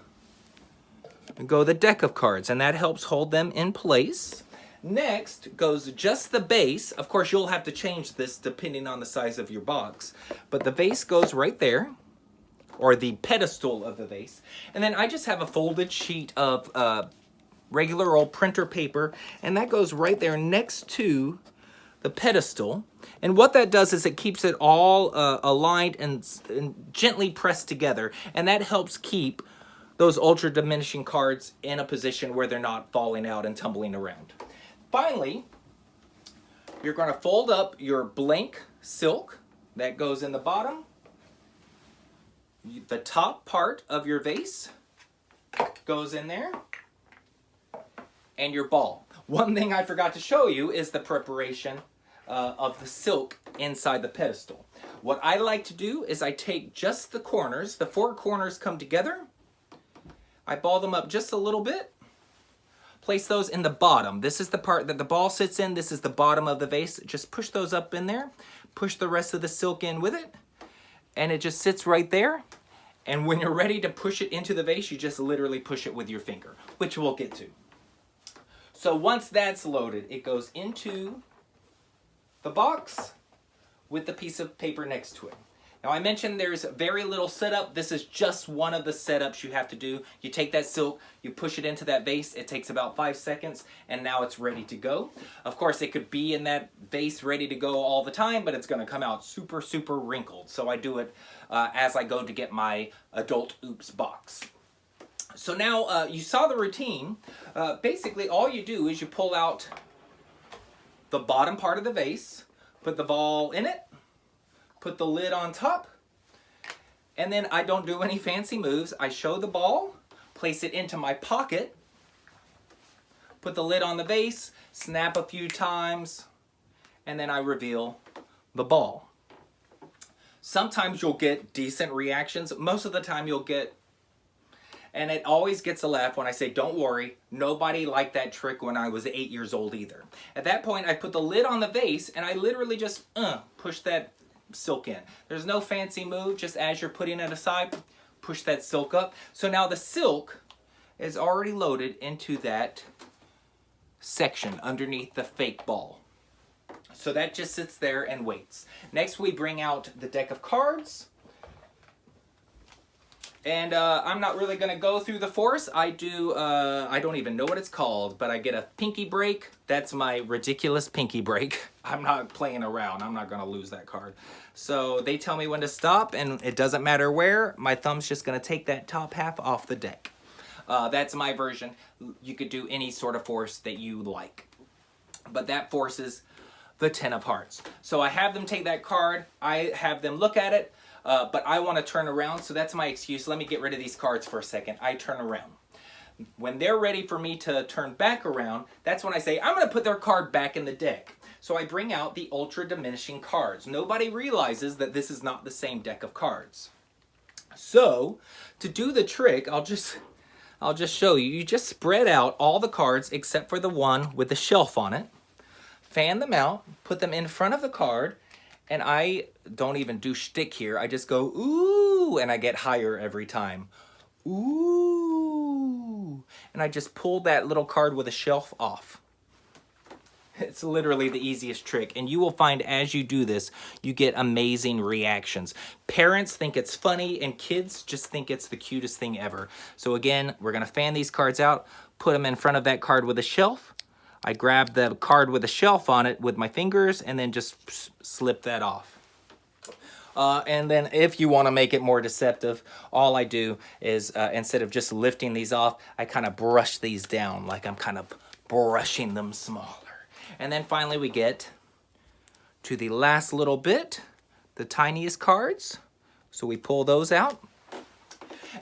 go the deck of cards, and that helps hold them in place. Next goes just the base. Of course, you'll have to change this depending on the size of your box, but the vase goes right there, or the pedestal of the vase. And then I just have a folded sheet of regular old printer paper, and that goes right there next to the pedestal. And what that does is it keeps it all aligned and gently pressed together, and that helps keep those ultra diminishing cards in a position where they're not falling out and tumbling around. Finally, you're going to fold up your blank silk that goes in the bottom. The top part of your vase goes in there, and your ball. One thing I forgot to show you is the preparation of the silk inside the pedestal. What I like to do is I take just the corners, the 4 corners come together, I ball them up just a little bit, place those in the bottom. This is the part that the ball sits in, this is the bottom of the vase. Just push those up in there, push the rest of the silk in with it, and it just sits right there. And when you're ready to push it into the vase, you just literally push it with your finger, which we'll get to. So once that's loaded, it goes into the box with the piece of paper next to it. Now I mentioned there's very little setup. This is just one of the setups you have to do. You take that silk, you push it into that vase. It takes about 5 seconds, and now it's ready to go. Of course, it could be in that vase ready to go all the time, but it's going to come out super, super wrinkled. So I do it as I go to get my Adult Oops box. So now you saw the routine. Basically, all you do is you pull out the bottom part of the vase, put the ball in it, put the lid on top, and then I don't do any fancy moves. I show the ball, place it into my pocket, put the lid on the vase, snap a few times, and then I reveal the ball. Sometimes you'll get decent reactions. Most of the time you'll get, and it always gets a laugh when I say, don't worry, nobody liked that trick when I was 8 years old either. At that point, I put the lid on the vase, and I literally just push that silk in. There's no fancy move, just as you're putting it aside, push that silk up. So now the silk is already loaded into that section underneath the fake ball. So that just sits there and waits. Next, we bring out the deck of cards. And I'm not really going to go through the force. I don't even know what it's called, but I get a pinky break. That's my ridiculous pinky break. I'm not playing around. I'm not going to lose that card. So they tell me when to stop, and it doesn't matter where. My thumb's just going to take that top half off the deck. That's my version. You could do any sort of force that you like. But that forces the 10 of hearts. So I have them take that card. I have them look at it. But I want to turn around, so that's my excuse. Let me get rid of these cards for a second. I turn around. When they're ready for me to turn back around, that's when I say, I'm going to put their card back in the deck. So I bring out the ultra diminishing cards. Nobody realizes that this is not the same deck of cards. So to do the trick, I'll just show you. You just spread out all the cards except for the one with the shelf on it. Fan them out, put them in front of the card, and I don't even do shtick here. I just go, ooh, and I get higher every time. Ooh. And I just pull that little card with a shelf off. It's literally the easiest trick. And you will find as you do this, you get amazing reactions. Parents think it's funny, and kids just think it's the cutest thing ever. So again, we're going to fan these cards out, put them in front of that card with a shelf. I grab the card with a shelf on it with my fingers and then just slip that off. And then if you want to make it more deceptive, all I do is instead of just lifting these off, I kind of brush these down like I'm kind of brushing them smaller. And then finally we get to the last little bit, the tiniest cards. So we pull those out.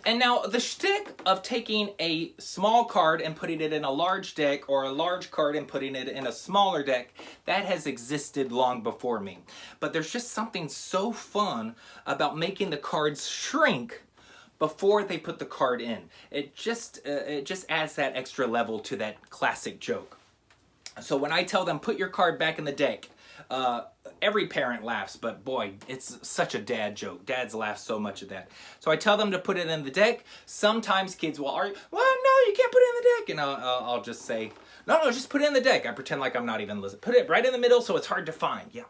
And now the shtick of taking a small card and putting it in a large deck, or a large card and putting it in a smaller deck, that has existed long before me. But there's just something so fun about making the cards shrink before they put the card in. It just adds that extra level to that classic joke. So when I tell them, put your card back in the deck, every parent laughs, but boy, it's such a dad joke. Dads laugh so much at that. So I tell them to put it in the deck. Sometimes kids will argue, well, no, you can't put it in the deck. And I'll just say, no, just put it in the deck. I pretend like I'm not even listening. Put it right in the middle so it's hard to find. Yeah.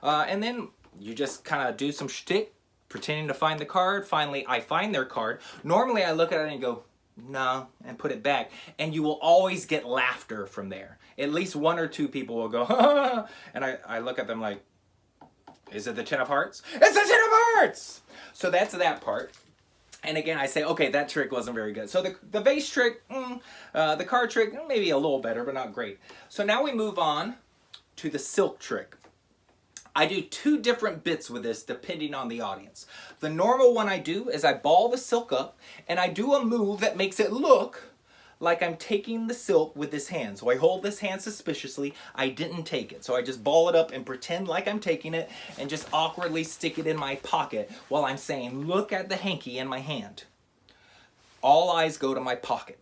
And then you just kind of do some shtick, pretending to find the card. Finally, I find their card. Normally, I look at it and go, no, and put it back. And you will always get laughter from there. At least one or two people will go, ha, and I look at them like, is it the Ten of Hearts? It's the Ten of Hearts! So that's that part. And again, I say, okay, that trick wasn't very good. So the vase trick, the card trick, maybe a little better, but not great. So now we move on to the silk trick. I do two different bits with this depending on the audience. The normal one I do is I ball the silk up and I do a move that makes it look like I'm taking the silk with this hand. So I hold this hand suspiciously. I didn't take it. So I just ball it up and pretend like I'm taking it and just awkwardly stick it in my pocket while I'm saying, look at the hanky in my hand. All eyes go to my pocket.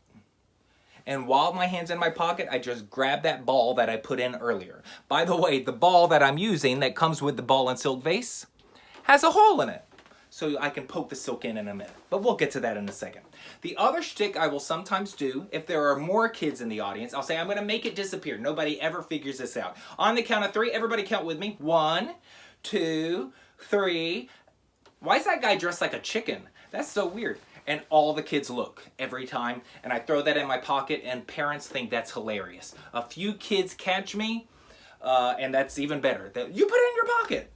And while my hand's in my pocket, I just grab that ball that I put in earlier. By the way, the ball that I'm using that comes with the ball and silk vase has a hole in it. So I can poke the silk in a minute. But we'll get to that in a second. The other shtick I will sometimes do, if there are more kids in the audience, I'll say I'm going to make it disappear. Nobody ever figures this out. On the count of three, everybody count with me. 1, 2, 3. Why is that guy dressed like a chicken? That's so weird. And all the kids look every time, and I throw that in my pocket, and parents think that's hilarious. A few kids catch me, and that's even better. You put it in your pocket.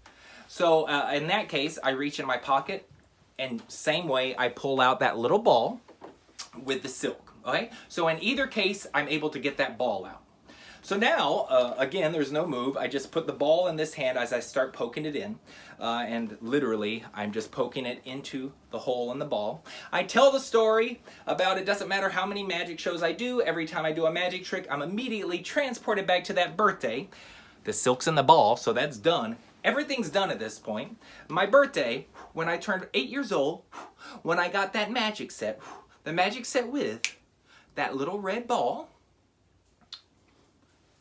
So in that case, I reach in my pocket, and same way, I pull out that little ball with the silk. Okay? So in either case, I'm able to get that ball out. So now, again, there's no move. I just put the ball in this hand as I start poking it in. And literally, I'm just poking it into the hole in the ball. I tell the story about it doesn't matter how many magic shows I do. Every time I do a magic trick, I'm immediately transported back to that birthday. The silk's in the ball, so that's done. Everything's done at this point. My birthday, when I turned 8 years old, when I got that magic set, the magic set with that little red ball.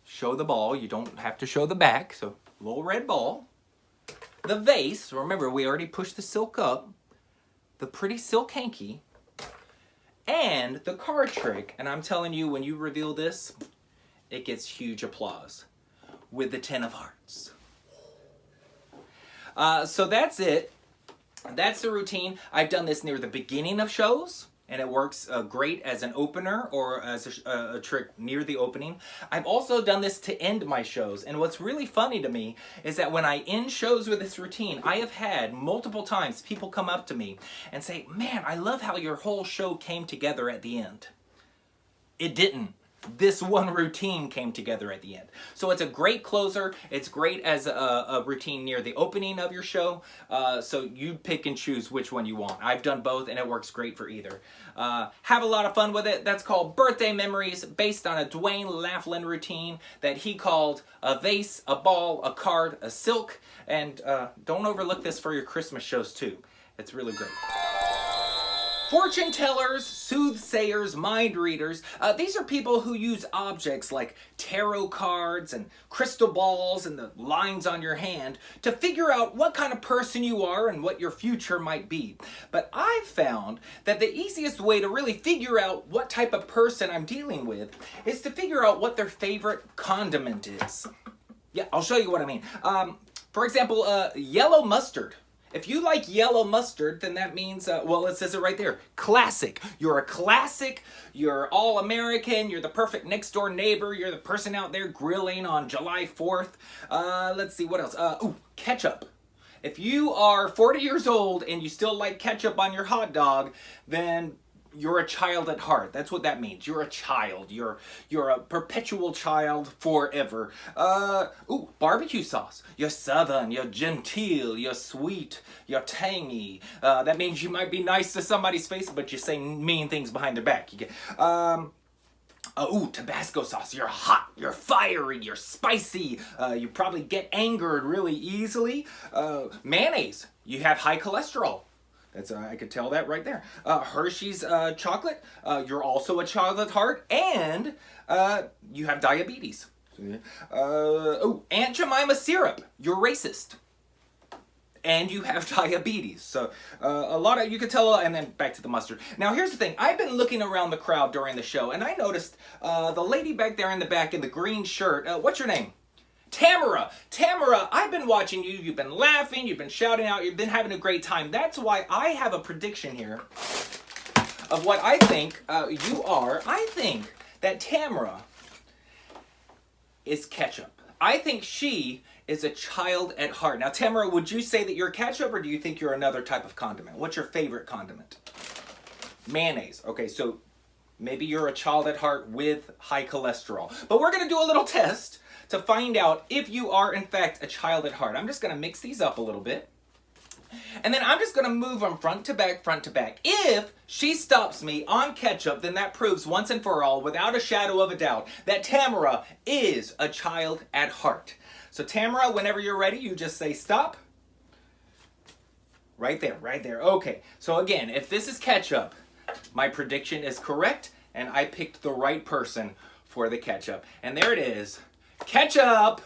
Show the ball, you don't have to show the back, so little red ball. The vase, remember we already pushed the silk up. The pretty silk hanky. And the card trick, and I'm telling you, when you reveal this, it gets huge applause. With the Ten of Hearts. So that's it. That's the routine. I've done this near the beginning of shows. And it works great as an opener or as a trick near the opening. I've also done this to end my shows. And what's really funny to me is that when I end shows with this routine, I have had multiple times people come up to me and say, man, I love how your whole show came together at the end. It didn't. this one routine came together at the end. So it's a great closer. It's great as a routine near the opening of your show. So you pick and choose which one you want. I've done both and it works great for either. Have a lot of fun with it. That's called Birthday Memories, based on a Dwayne Laughlin routine that he called a vase, a ball, a card, a silk. And don't overlook this for your Christmas shows too. It's really great. Fortune tellers, soothsayers, mind readers, these are people who use objects like tarot cards and crystal balls and the lines on your hand to figure out what kind of person you are and what your future might be. But I've found that the easiest way to really figure out what type of person I'm dealing with is to figure out what their favorite condiment is. Yeah, I'll show you what I mean. For example, yellow mustard. If you like yellow mustard, then that means, well, it says it right there, classic. You're a classic, you're all-American, you're the perfect next-door neighbor, you're the person out there grilling on July 4th. Let's see, what else? Ketchup. If you are 40 years old and you still like ketchup on your hot dog, then you're a child at heart. That's what that means. You're a child. You're a perpetual child forever. Barbecue sauce. You're southern, you're genteel, you're sweet, you're tangy. That means you might be nice to somebody's face, but you say mean things behind their back. You get, Tabasco sauce. You're hot, you're fiery, you're spicy. You probably get angered really easily. Mayonnaise. You have high cholesterol. That's, I could tell that right there. Hershey's chocolate, you're also a child at heart, and you have diabetes. Aunt Jemima syrup, you're racist. And you have diabetes. So a lot of, you could tell, and then back to the mustard. Now here's the thing, I've been looking around the crowd during the show, and I noticed the lady back there in the back in the green shirt, what's your name? Tamara, I've been watching you. You've been laughing, you've been shouting out, you've been having a great time. That's why I have a prediction here of what I think you are. I think that Tamara is ketchup. I think she is a child at heart. Now, Tamara, would you say that you're ketchup, or do you think you're another type of condiment? What's your favorite condiment? Mayonnaise. Okay, so maybe you're a child at heart with high cholesterol. But we're going to do a little test to find out if you are, in fact, a child at heart. I'm just going to mix these up a little bit. And then I'm just going to move them front to back, front to back. If she stops me on ketchup, then that proves once and for all, without a shadow of a doubt, that Tamara is a child at heart. So Tamara, whenever you're ready, you just say stop. Right there, right there. Okay, so again, if this is ketchup, my prediction is correct, and I picked the right person for the ketchup. And there it is. Ketchup!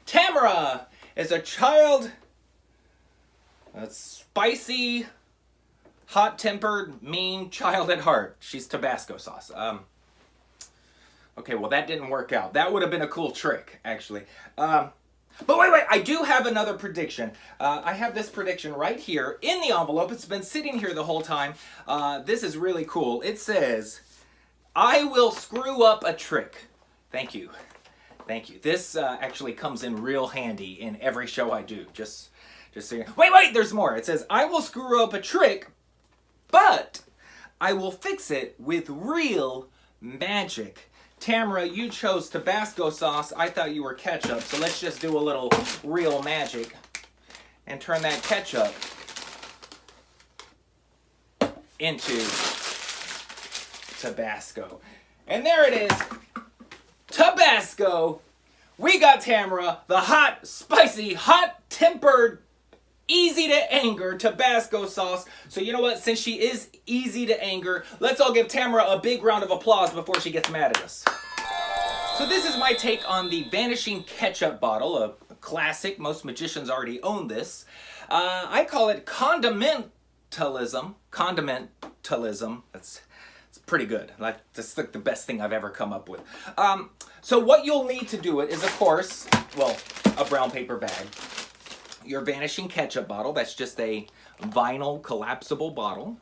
Tamara is a child, a spicy, hot-tempered, mean child at heart. She's Tabasco sauce. Okay, well that didn't work out. That would have been a cool trick, actually. But wait, I do have another prediction. I have this prediction right here in the envelope. It's been sitting here the whole time. This is really cool. It says, I will screw up a trick. Thank you. Thank you. This actually comes in real handy in every show I do. Just so you know. Wait, there's more. It says, I will screw up a trick, but I will fix it with real magic. Tamara, you chose Tabasco sauce. I thought you were ketchup, so let's just do a little real magic and turn that ketchup into Tabasco. And there it is. Tabasco. We got Tamara, the hot, spicy, hot-tempered, easy to anger Tabasco sauce. So you know what? Since she is easy to anger, let's all give Tamara a big round of applause before she gets mad at us. So this is my take on the Vanishing Ketchup bottle, a classic. Most magicians already own this. I call it condimentalism. Condimentalism. It's pretty good. That's like the best thing I've ever come up with. So what you'll need to do it is, of course, well, a brown paper bag. Your Vanishing Ketchup bottle. That's just a vinyl collapsible bottle.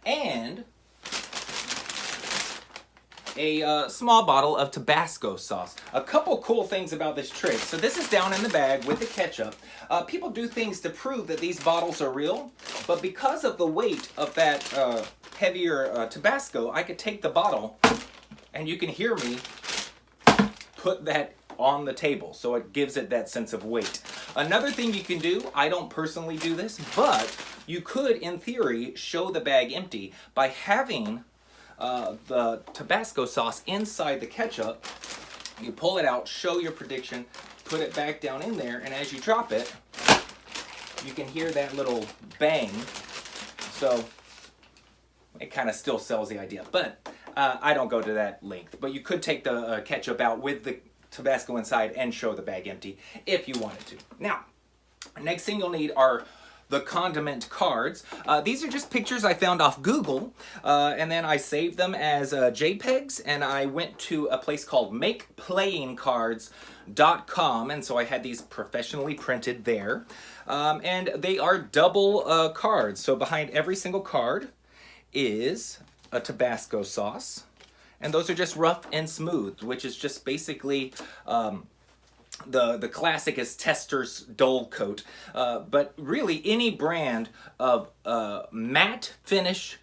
And a small bottle of Tabasco sauce. A couple cool things about this trick. So this is down in the bag with the ketchup. People do things to prove that these bottles are real, but because of the weight of that heavier Tabasco, I could take the bottle And you can hear me put that on the table, so it gives it that sense of weight. Another thing you can do, I don't personally do this, but you could, in theory, show the bag empty by having the Tabasco sauce inside the ketchup. You pull it out, show your prediction, put it back down in there, and as you drop it, you can hear that little bang. So it kind of still sells the idea, but I don't go to that length. But you could take the ketchup out with the Tabasco inside and show the bag empty if you wanted to. Now, next thing you'll need are the condiment cards. These are just pictures I found off Google, and then I saved them as JPEGs, and I went to a place called MakePlayingCards.com, and so I had these professionally printed there. And they are double cards, so behind every single card is a Tabasco sauce, and those are just rough and smooth, which is just basically the classic is Tester's Dull Coat, but really any brand of matte finish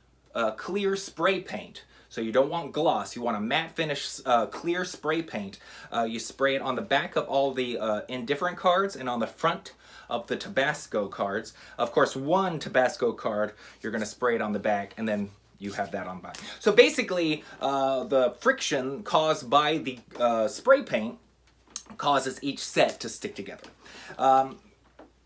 clear spray paint. So you don't want gloss, you want a matte finish clear spray paint. You spray it on the back of all the indifferent cards and on the front of the Tabasco cards. Of course, one Tabasco card, you're going to spray it on the back, and then you have that on back. So basically, the friction caused by the spray paint causes each set to stick together.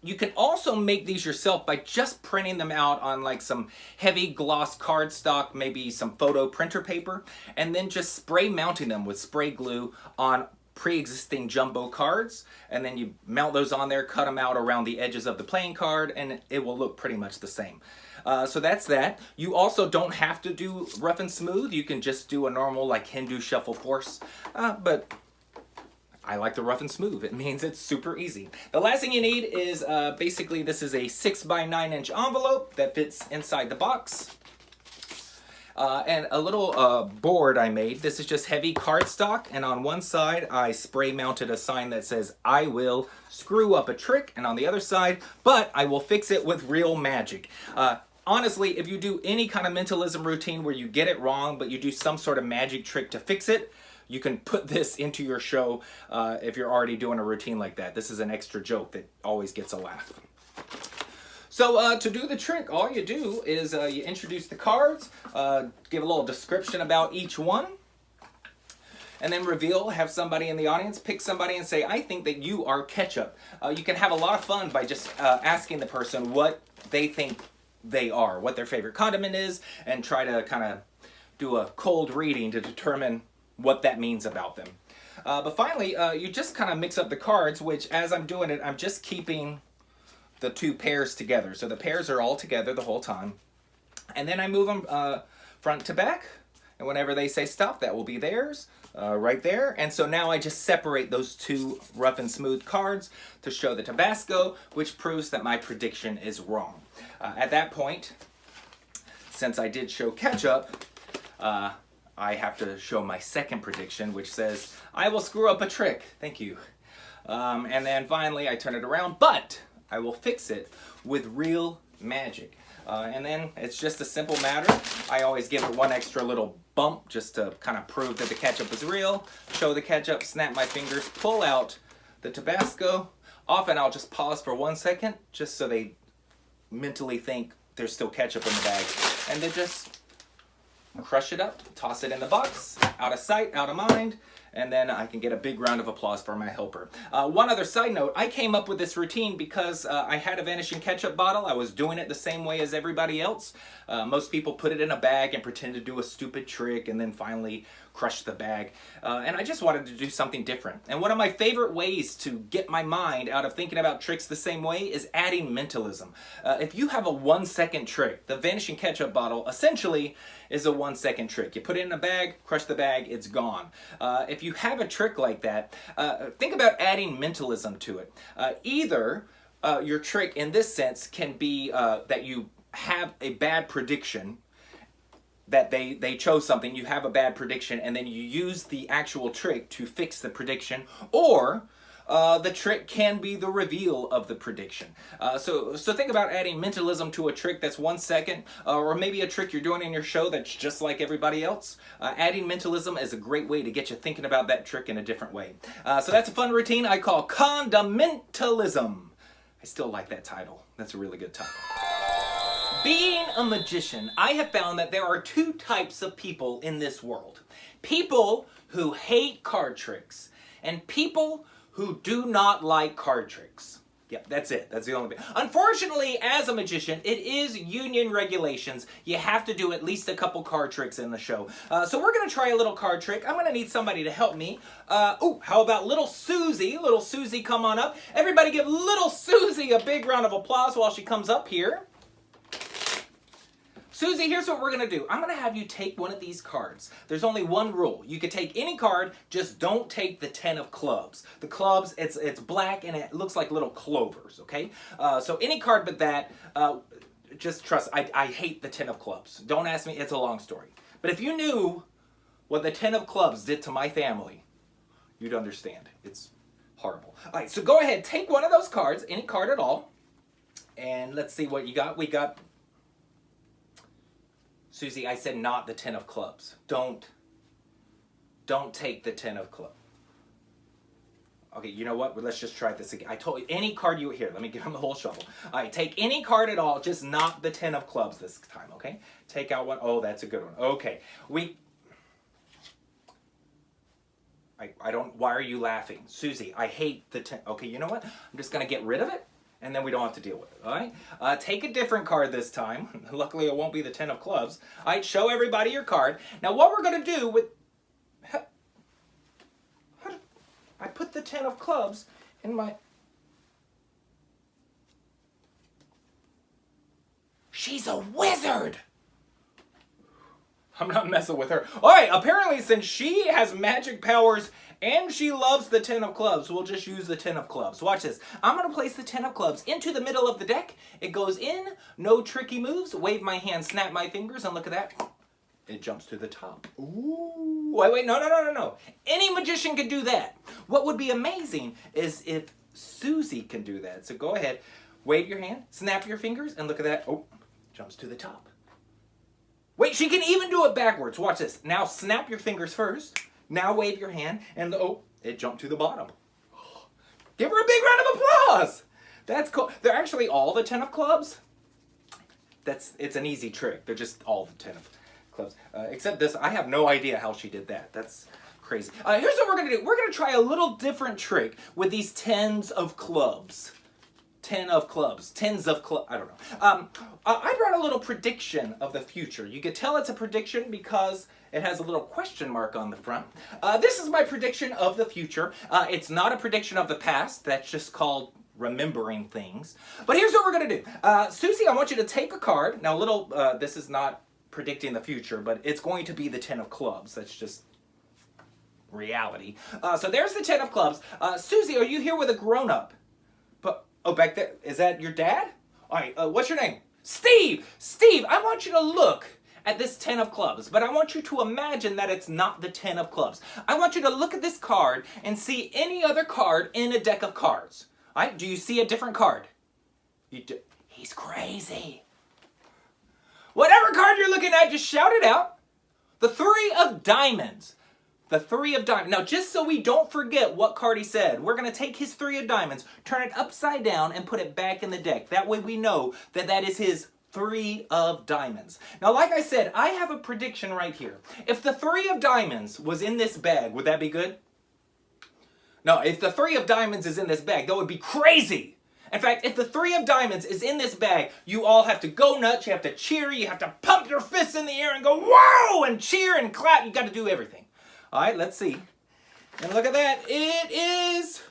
You can also make these yourself by just printing them out on like some heavy gloss cardstock, maybe some photo printer paper, and then just spray mounting them with spray glue on pre-existing jumbo cards, and then you mount those on there, cut them out around the edges of the playing card, and it will look pretty much the same. So that's that. You also don't have to do rough and smooth. You can just do a normal like Hindu shuffle force, but I like the rough and smooth. It means it's super easy. The last thing you need is basically this is a 6 by 9 inch envelope that fits inside the box. And a little board I made. This is just heavy cardstock, and on one side I spray mounted a sign that says I will screw up a trick, and on the other side, but I will fix it with real magic. Honestly, if you do any kind of mentalism routine where you get it wrong, but you do some sort of magic trick to fix it, you can put this into your show if you're already doing a routine like that. This is an extra joke that always gets a laugh. So to do the trick, all you do is you introduce the cards, give a little description about each one, and then reveal, have somebody in the audience pick somebody and say, I think that you are ketchup. You can have a lot of fun by just asking the person what they think they are, what their favorite condiment is, and try to kind of do a cold reading to determine what that means about them. But finally, you just kind of mix up the cards, which as I'm doing it, I'm just keeping the two pairs together. So the pairs are all together the whole time. And then I move them front to back. And whenever they say stop, that will be theirs right there. And so now I just separate those two rough and smooth cards to show the Tabasco, which proves that my prediction is wrong. At that point, since I did show ketchup, I have to show my second prediction, which says, I will screw up a trick. Thank you. And then finally, I turn it around, but I will fix it with real magic. And then it's just a simple matter. I always give it one extra little bump just to kind of prove that the ketchup is real. Show the ketchup, snap my fingers, pull out the Tabasco. Often I'll just pause for 1 second just so they mentally think there's still ketchup in the bag. And then just crush it up, toss it in the box, out of sight, out of mind, and then I can get a big round of applause for my helper. One other side note, I came up with this routine because I had a Vanishing Ketchup bottle. I was doing it the same way as everybody else. Most people put it in a bag and pretend to do a stupid trick and then finally crush the bag. And I just wanted to do something different. And one of my favorite ways to get my mind out of thinking about tricks the same way is adding mentalism. If you have a 1 second trick, the Vanishing Ketchup bottle essentially is a 1 second trick. You put it in a bag, crush the bag, it's gone. If you have a trick like that, think about adding mentalism to it. Either your trick in this sense can be that you have a bad prediction, that they chose something, you have a bad prediction, and then you use the actual trick to fix the prediction, or the trick can be the reveal of the prediction. So think about adding mentalism to a trick that's 1 second, or maybe a trick you're doing in your show that's just like everybody else. Adding mentalism is a great way to get you thinking about that trick in a different way. So that's a fun routine I call Condimentalism. I still like that title. That's a really good title. Being a magician, I have found that there are two types of people in this world. People who hate card tricks and people who do not like card tricks. Yep, that's it. That's the only thing. Unfortunately, as a magician, it is union regulations. You have to do at least a couple card tricks in the show. So we're going to try a little card trick. I'm going to need somebody to help me. How about little Susie? Little Susie, come on up. Everybody give little Susie a big round of applause while she comes up here. Susie, here's what we're going to do. I'm going to have you take one of these cards. There's only one rule. You can take any card, just don't take the 10 of clubs. The clubs, it's black and it looks like little clovers, okay? So any card but that, just trust, I hate the 10 of clubs. Don't ask me, it's a long story. But if you knew what the 10 of clubs did to my family, you'd understand. It's horrible. All right, so go ahead, take one of those cards, any card at all, and let's see what you got. We got... Susie, I said not the 10 of clubs. Don't take the 10 of clubs. Okay, you know what? Let's just try this again. I told you, any card you... Here, let me give him the whole shuffle. All right, take any card at all, just not the 10 of clubs this time, okay? Take out one. Oh, that's a good one. Okay, I don't... Why are you laughing? Susie, I hate the 10... Okay, you know what? I'm just going to get rid of it. And then we don't have to deal with it, all right? Take a different card this time. Luckily, it won't be the 10 of clubs. All right, show everybody your card. Now, what we're going to do with... I put the 10 of clubs in my... She's a wizard! I'm not messing with her. All right, apparently, since she has magic powers... and she loves the 10 of clubs, we'll just use the 10 of clubs. Watch this. I'm going to place the 10 of clubs into the middle of the deck. It goes in. No tricky moves. Wave my hand, snap my fingers, and look at that. It jumps to the top. Ooh. Wait, no. Any magician can do that. What would be amazing is if Susie can do that. So go ahead. Wave your hand, snap your fingers, and look at that. Oh, jumps to the top. Wait, she can even do it backwards. Watch this. Now snap your fingers first. Now wave your hand, and it jumped to the bottom. Give her a big round of applause. That's cool. They're actually all the 10 of clubs. It's an easy trick. They're just all the 10 of clubs. Except this, I have no idea how she did that. That's crazy. Here's what we're going to do. We're going to try a little different trick with these 10s of clubs. 10 of clubs. 10s of clubs. I don't know. I brought a little prediction of the future. You could tell it's a prediction because it has a little question mark on the front. This is my prediction of the future. It's not a prediction of the past. That's just called remembering things. But here's what we're going to do. Susie, I want you to take a card. Now, this is not predicting the future, but it's going to be the 10 of clubs. That's just reality. So there's the 10 of clubs. Susie, are you here with a grown-up? Oh, back there. Is that your dad? All right, what's your name? Steve! Steve, I want you to look at this 10 of clubs, but I want you to imagine that it's not the 10 of clubs. I want you to look at this card and see any other card in a deck of cards. All right, do you see a different card? He's crazy. Whatever card you're looking at, just shout it out. The 3 of diamonds. The 3 of diamonds. Now, just so we don't forget what card he said, we're going to take his 3 of diamonds, turn it upside down, and put it back in the deck. That way we know that that is his 3 of diamonds. Now, like I said, I have a prediction right here. If the 3 of diamonds was in this bag, would that be good? No, if the 3 of diamonds is in this bag, that would be crazy. In fact, if the 3 of diamonds is in this bag, you all have to go nuts, you have to cheer, you have to pump your fists in the air and go, whoa, and cheer and clap. You got to do everything. All right, let's see. And look at that. It is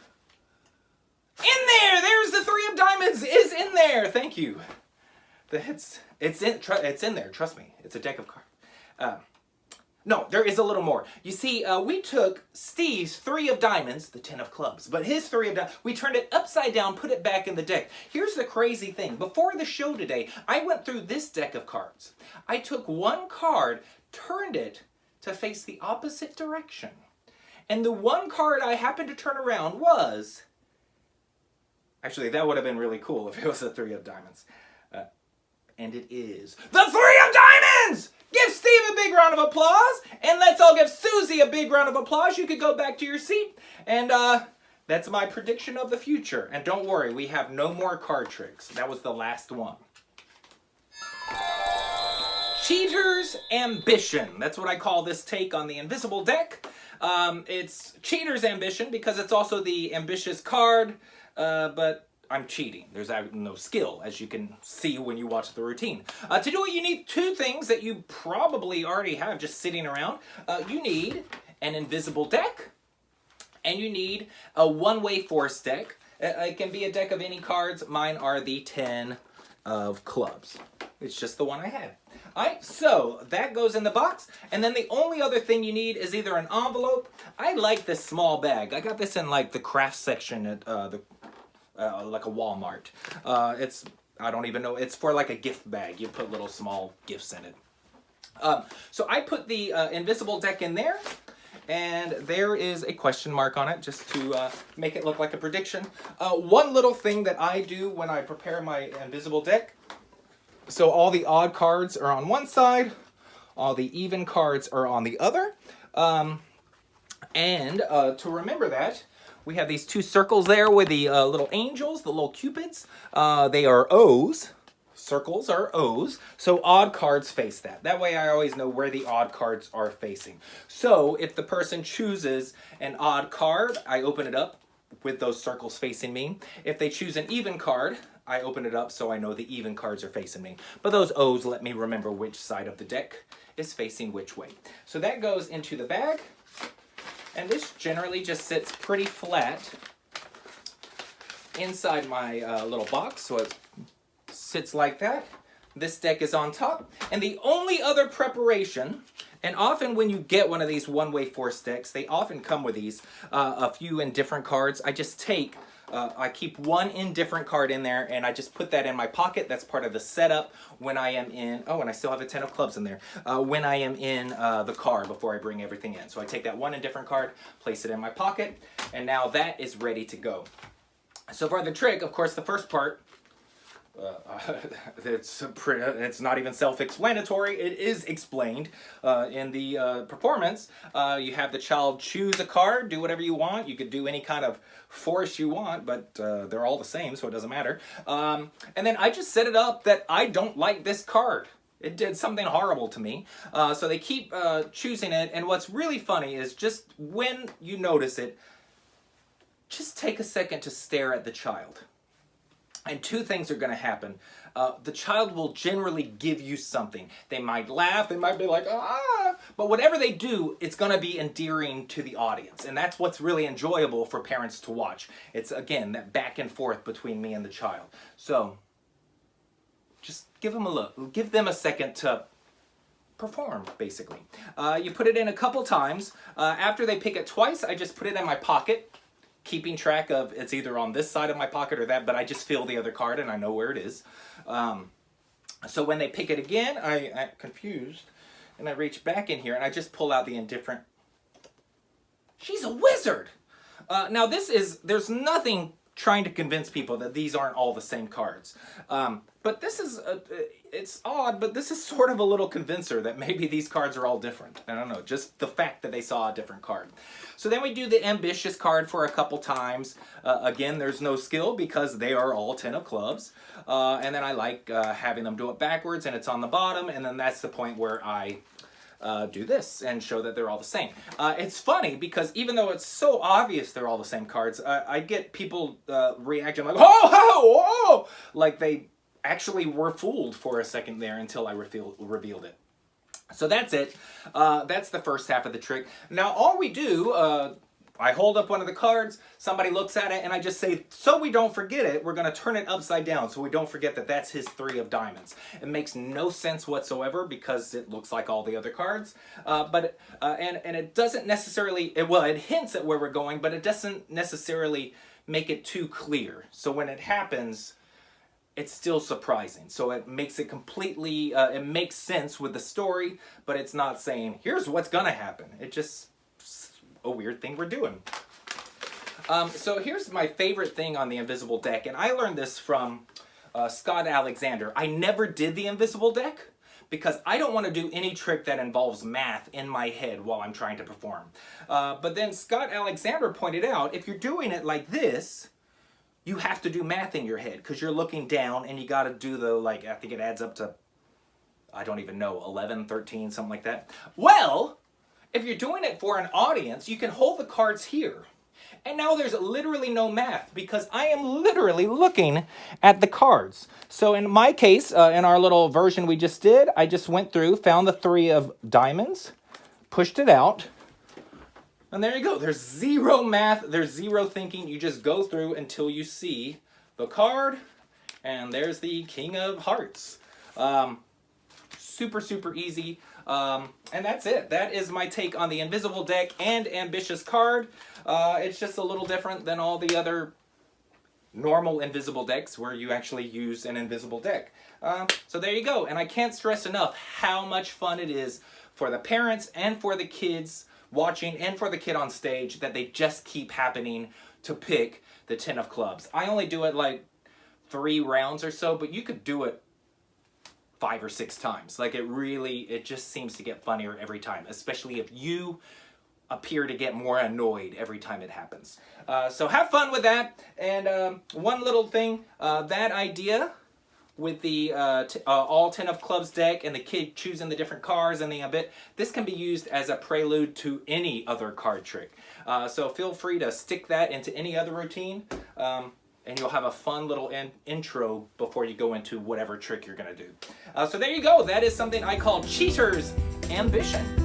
in there. There's the 3 of diamonds is in there. Thank you. It's in there. Trust me. It's a deck of cards. No, there is a little more. You see, we took Steve's 3 of diamonds, the 10 of clubs, but his 3 of diamonds, we turned it upside down, put it back in the deck. Here's the crazy thing. Before the show today, I went through this deck of cards. I took one card, turned it to face the opposite direction. And the one card I happened to turn around was... Actually, that would have been really cool if it was a 3 of diamonds. And it is the 3 of diamonds! Give Steve a big round of applause, and let's all give Susie a big round of applause. You could go back to your seat, and that's my prediction of the future. And don't worry, we have no more card tricks. That was the last one. Cheater's Ambition. That's what I call this take on the Invisible deck. It's Cheater's Ambition because it's also the ambitious card, but I'm cheating. There's no skill, as you can see when you watch the routine. To do it, you need 2 things that you probably already have just sitting around. You need an invisible deck, and you need a one-way force deck. It can be a deck of any cards. Mine are the 10 of clubs. It's just the one I had. Alright, so that goes in the box, and then the only other thing you need is either an envelope. I like this small bag. I got this in like the craft section at like a Walmart. I don't even know, it's for like a gift bag. You put little small gifts in it. So I put the invisible deck in there, and there is a question mark on it just to make it look like a prediction. One little thing that I do when I prepare my invisible deck, so all the odd cards are on one side, all the even cards are on the other, and to remember that, we have these 2 circles there with the little angels, the little cupids. They are O's. Circles are O's. So odd cards face that. That way I always know where the odd cards are facing. So if the person chooses an odd card, I open it up with those circles facing me. If they choose an even card, I open it up so I know the even cards are facing me. But those O's let me remember which side of the deck is facing which way. So that goes into the bag. And this generally just sits pretty flat inside my little box, so it sits like that. This deck is on top. And the only other preparation, and often when you get one of these one-way force decks, they often come with these, a few indifferent cards. I just take, I keep one indifferent card in there, and I just put that in my pocket. That's part of the setup when I am in, oh, and I still have a 10 of clubs in there, when I am in the car before I bring everything in. So I take that one indifferent card, place it in my pocket, and now that is ready to go. So for the trick, of course, the first part, it's not even self-explanatory. It is explained in the performance. You have the child choose a card, do whatever you want. You could do any kind of force you want, but they're all the same, so it doesn't matter. And then I just set it up that I don't like this card. It did something horrible to me. So they keep choosing it, and what's really funny is just when you notice it, just take a second to stare at the child. And 2 things are going to happen. The child will generally give you something. They might laugh, they might be like, ah, but whatever they do, it's going to be endearing to the audience. And that's what's really enjoyable for parents to watch. It's, again, that back and forth between me and the child. So, just give them a look. Give them a second to perform, basically. You put it in a couple times. After they pick it twice, I just put it in my pocket, keeping track of it's either on this side of my pocket or that, but I just feel the other card and I know where it is. So when they pick it again, I'm confused, and I reach back in here and I just pull out the indifferent. She's a wizard! Now there's nothing trying to convince people that these aren't all the same cards. But this is, it's odd, but this is sort of a little convincer that maybe these cards are all different. I don't know, just the fact that they saw a different card. So then we do the ambitious card for a couple times. Again, there's no skill because they are all 10 of clubs. And then I like having them do it backwards, and it's on the bottom, and then that's the point where I do this and show that they're all the same. It's funny because even though it's so obvious they're all the same cards, I get people reacting like, oh, oh, like they actually were fooled for a second there until I revealed it. So that's it. That's the first half of the trick. Now all we do, I hold up one of the cards, somebody looks at it, and I just say, so we don't forget it, we're going to turn it upside down so we don't forget that that's his 3 of diamonds. It makes no sense whatsoever because it looks like all the other cards, and it doesn't necessarily, it hints at where we're going, but it doesn't necessarily make it too clear. So when it happens, it's still surprising. So it makes it completely, it makes sense with the story, but it's not saying, here's what's going to happen. It just a weird thing we're doing. So here's my favorite thing on the invisible deck, and I learned this from Scott Alexander. I never did the invisible deck because I don't want to do any trick that involves math in my head while I'm trying to perform. But then Scott Alexander pointed out, if you're doing it like this, you have to do math in your head because you're looking down and you got to do the, like, I think it adds up to, I don't even know, 11, 13, something like that. Well, if you're doing it for an audience, you can hold the cards here. And now there's literally no math because I am literally looking at the cards. So in my case, in our little version we just did, I just went through, found the 3 of diamonds, pushed it out, and there you go. There's zero math, there's zero thinking. You just go through until you see the card, and there's the King of Hearts. Super, super easy. And that's it. That is my take on the invisible deck and ambitious card. It's just a little different than all the other normal invisible decks where you actually use an invisible deck. So there you go. And I can't stress enough how much fun it is for the parents and for the kids watching and for the kid on stage that they just keep happening to pick the 10 of clubs. I only do it like 3 rounds or so, but you could do it 5 or 6 times. Like it just seems to get funnier every time, especially if you appear to get more annoyed every time it happens. So have fun with that. And one little thing, that idea with the all 10 of clubs deck and the kid choosing the different cards and the ambit, this can be used as a prelude to any other card trick. So feel free to stick that into any other routine. And you'll have a fun little intro before you go into whatever trick you're going to do. So there you go. That is something I call Cheater's Ambition.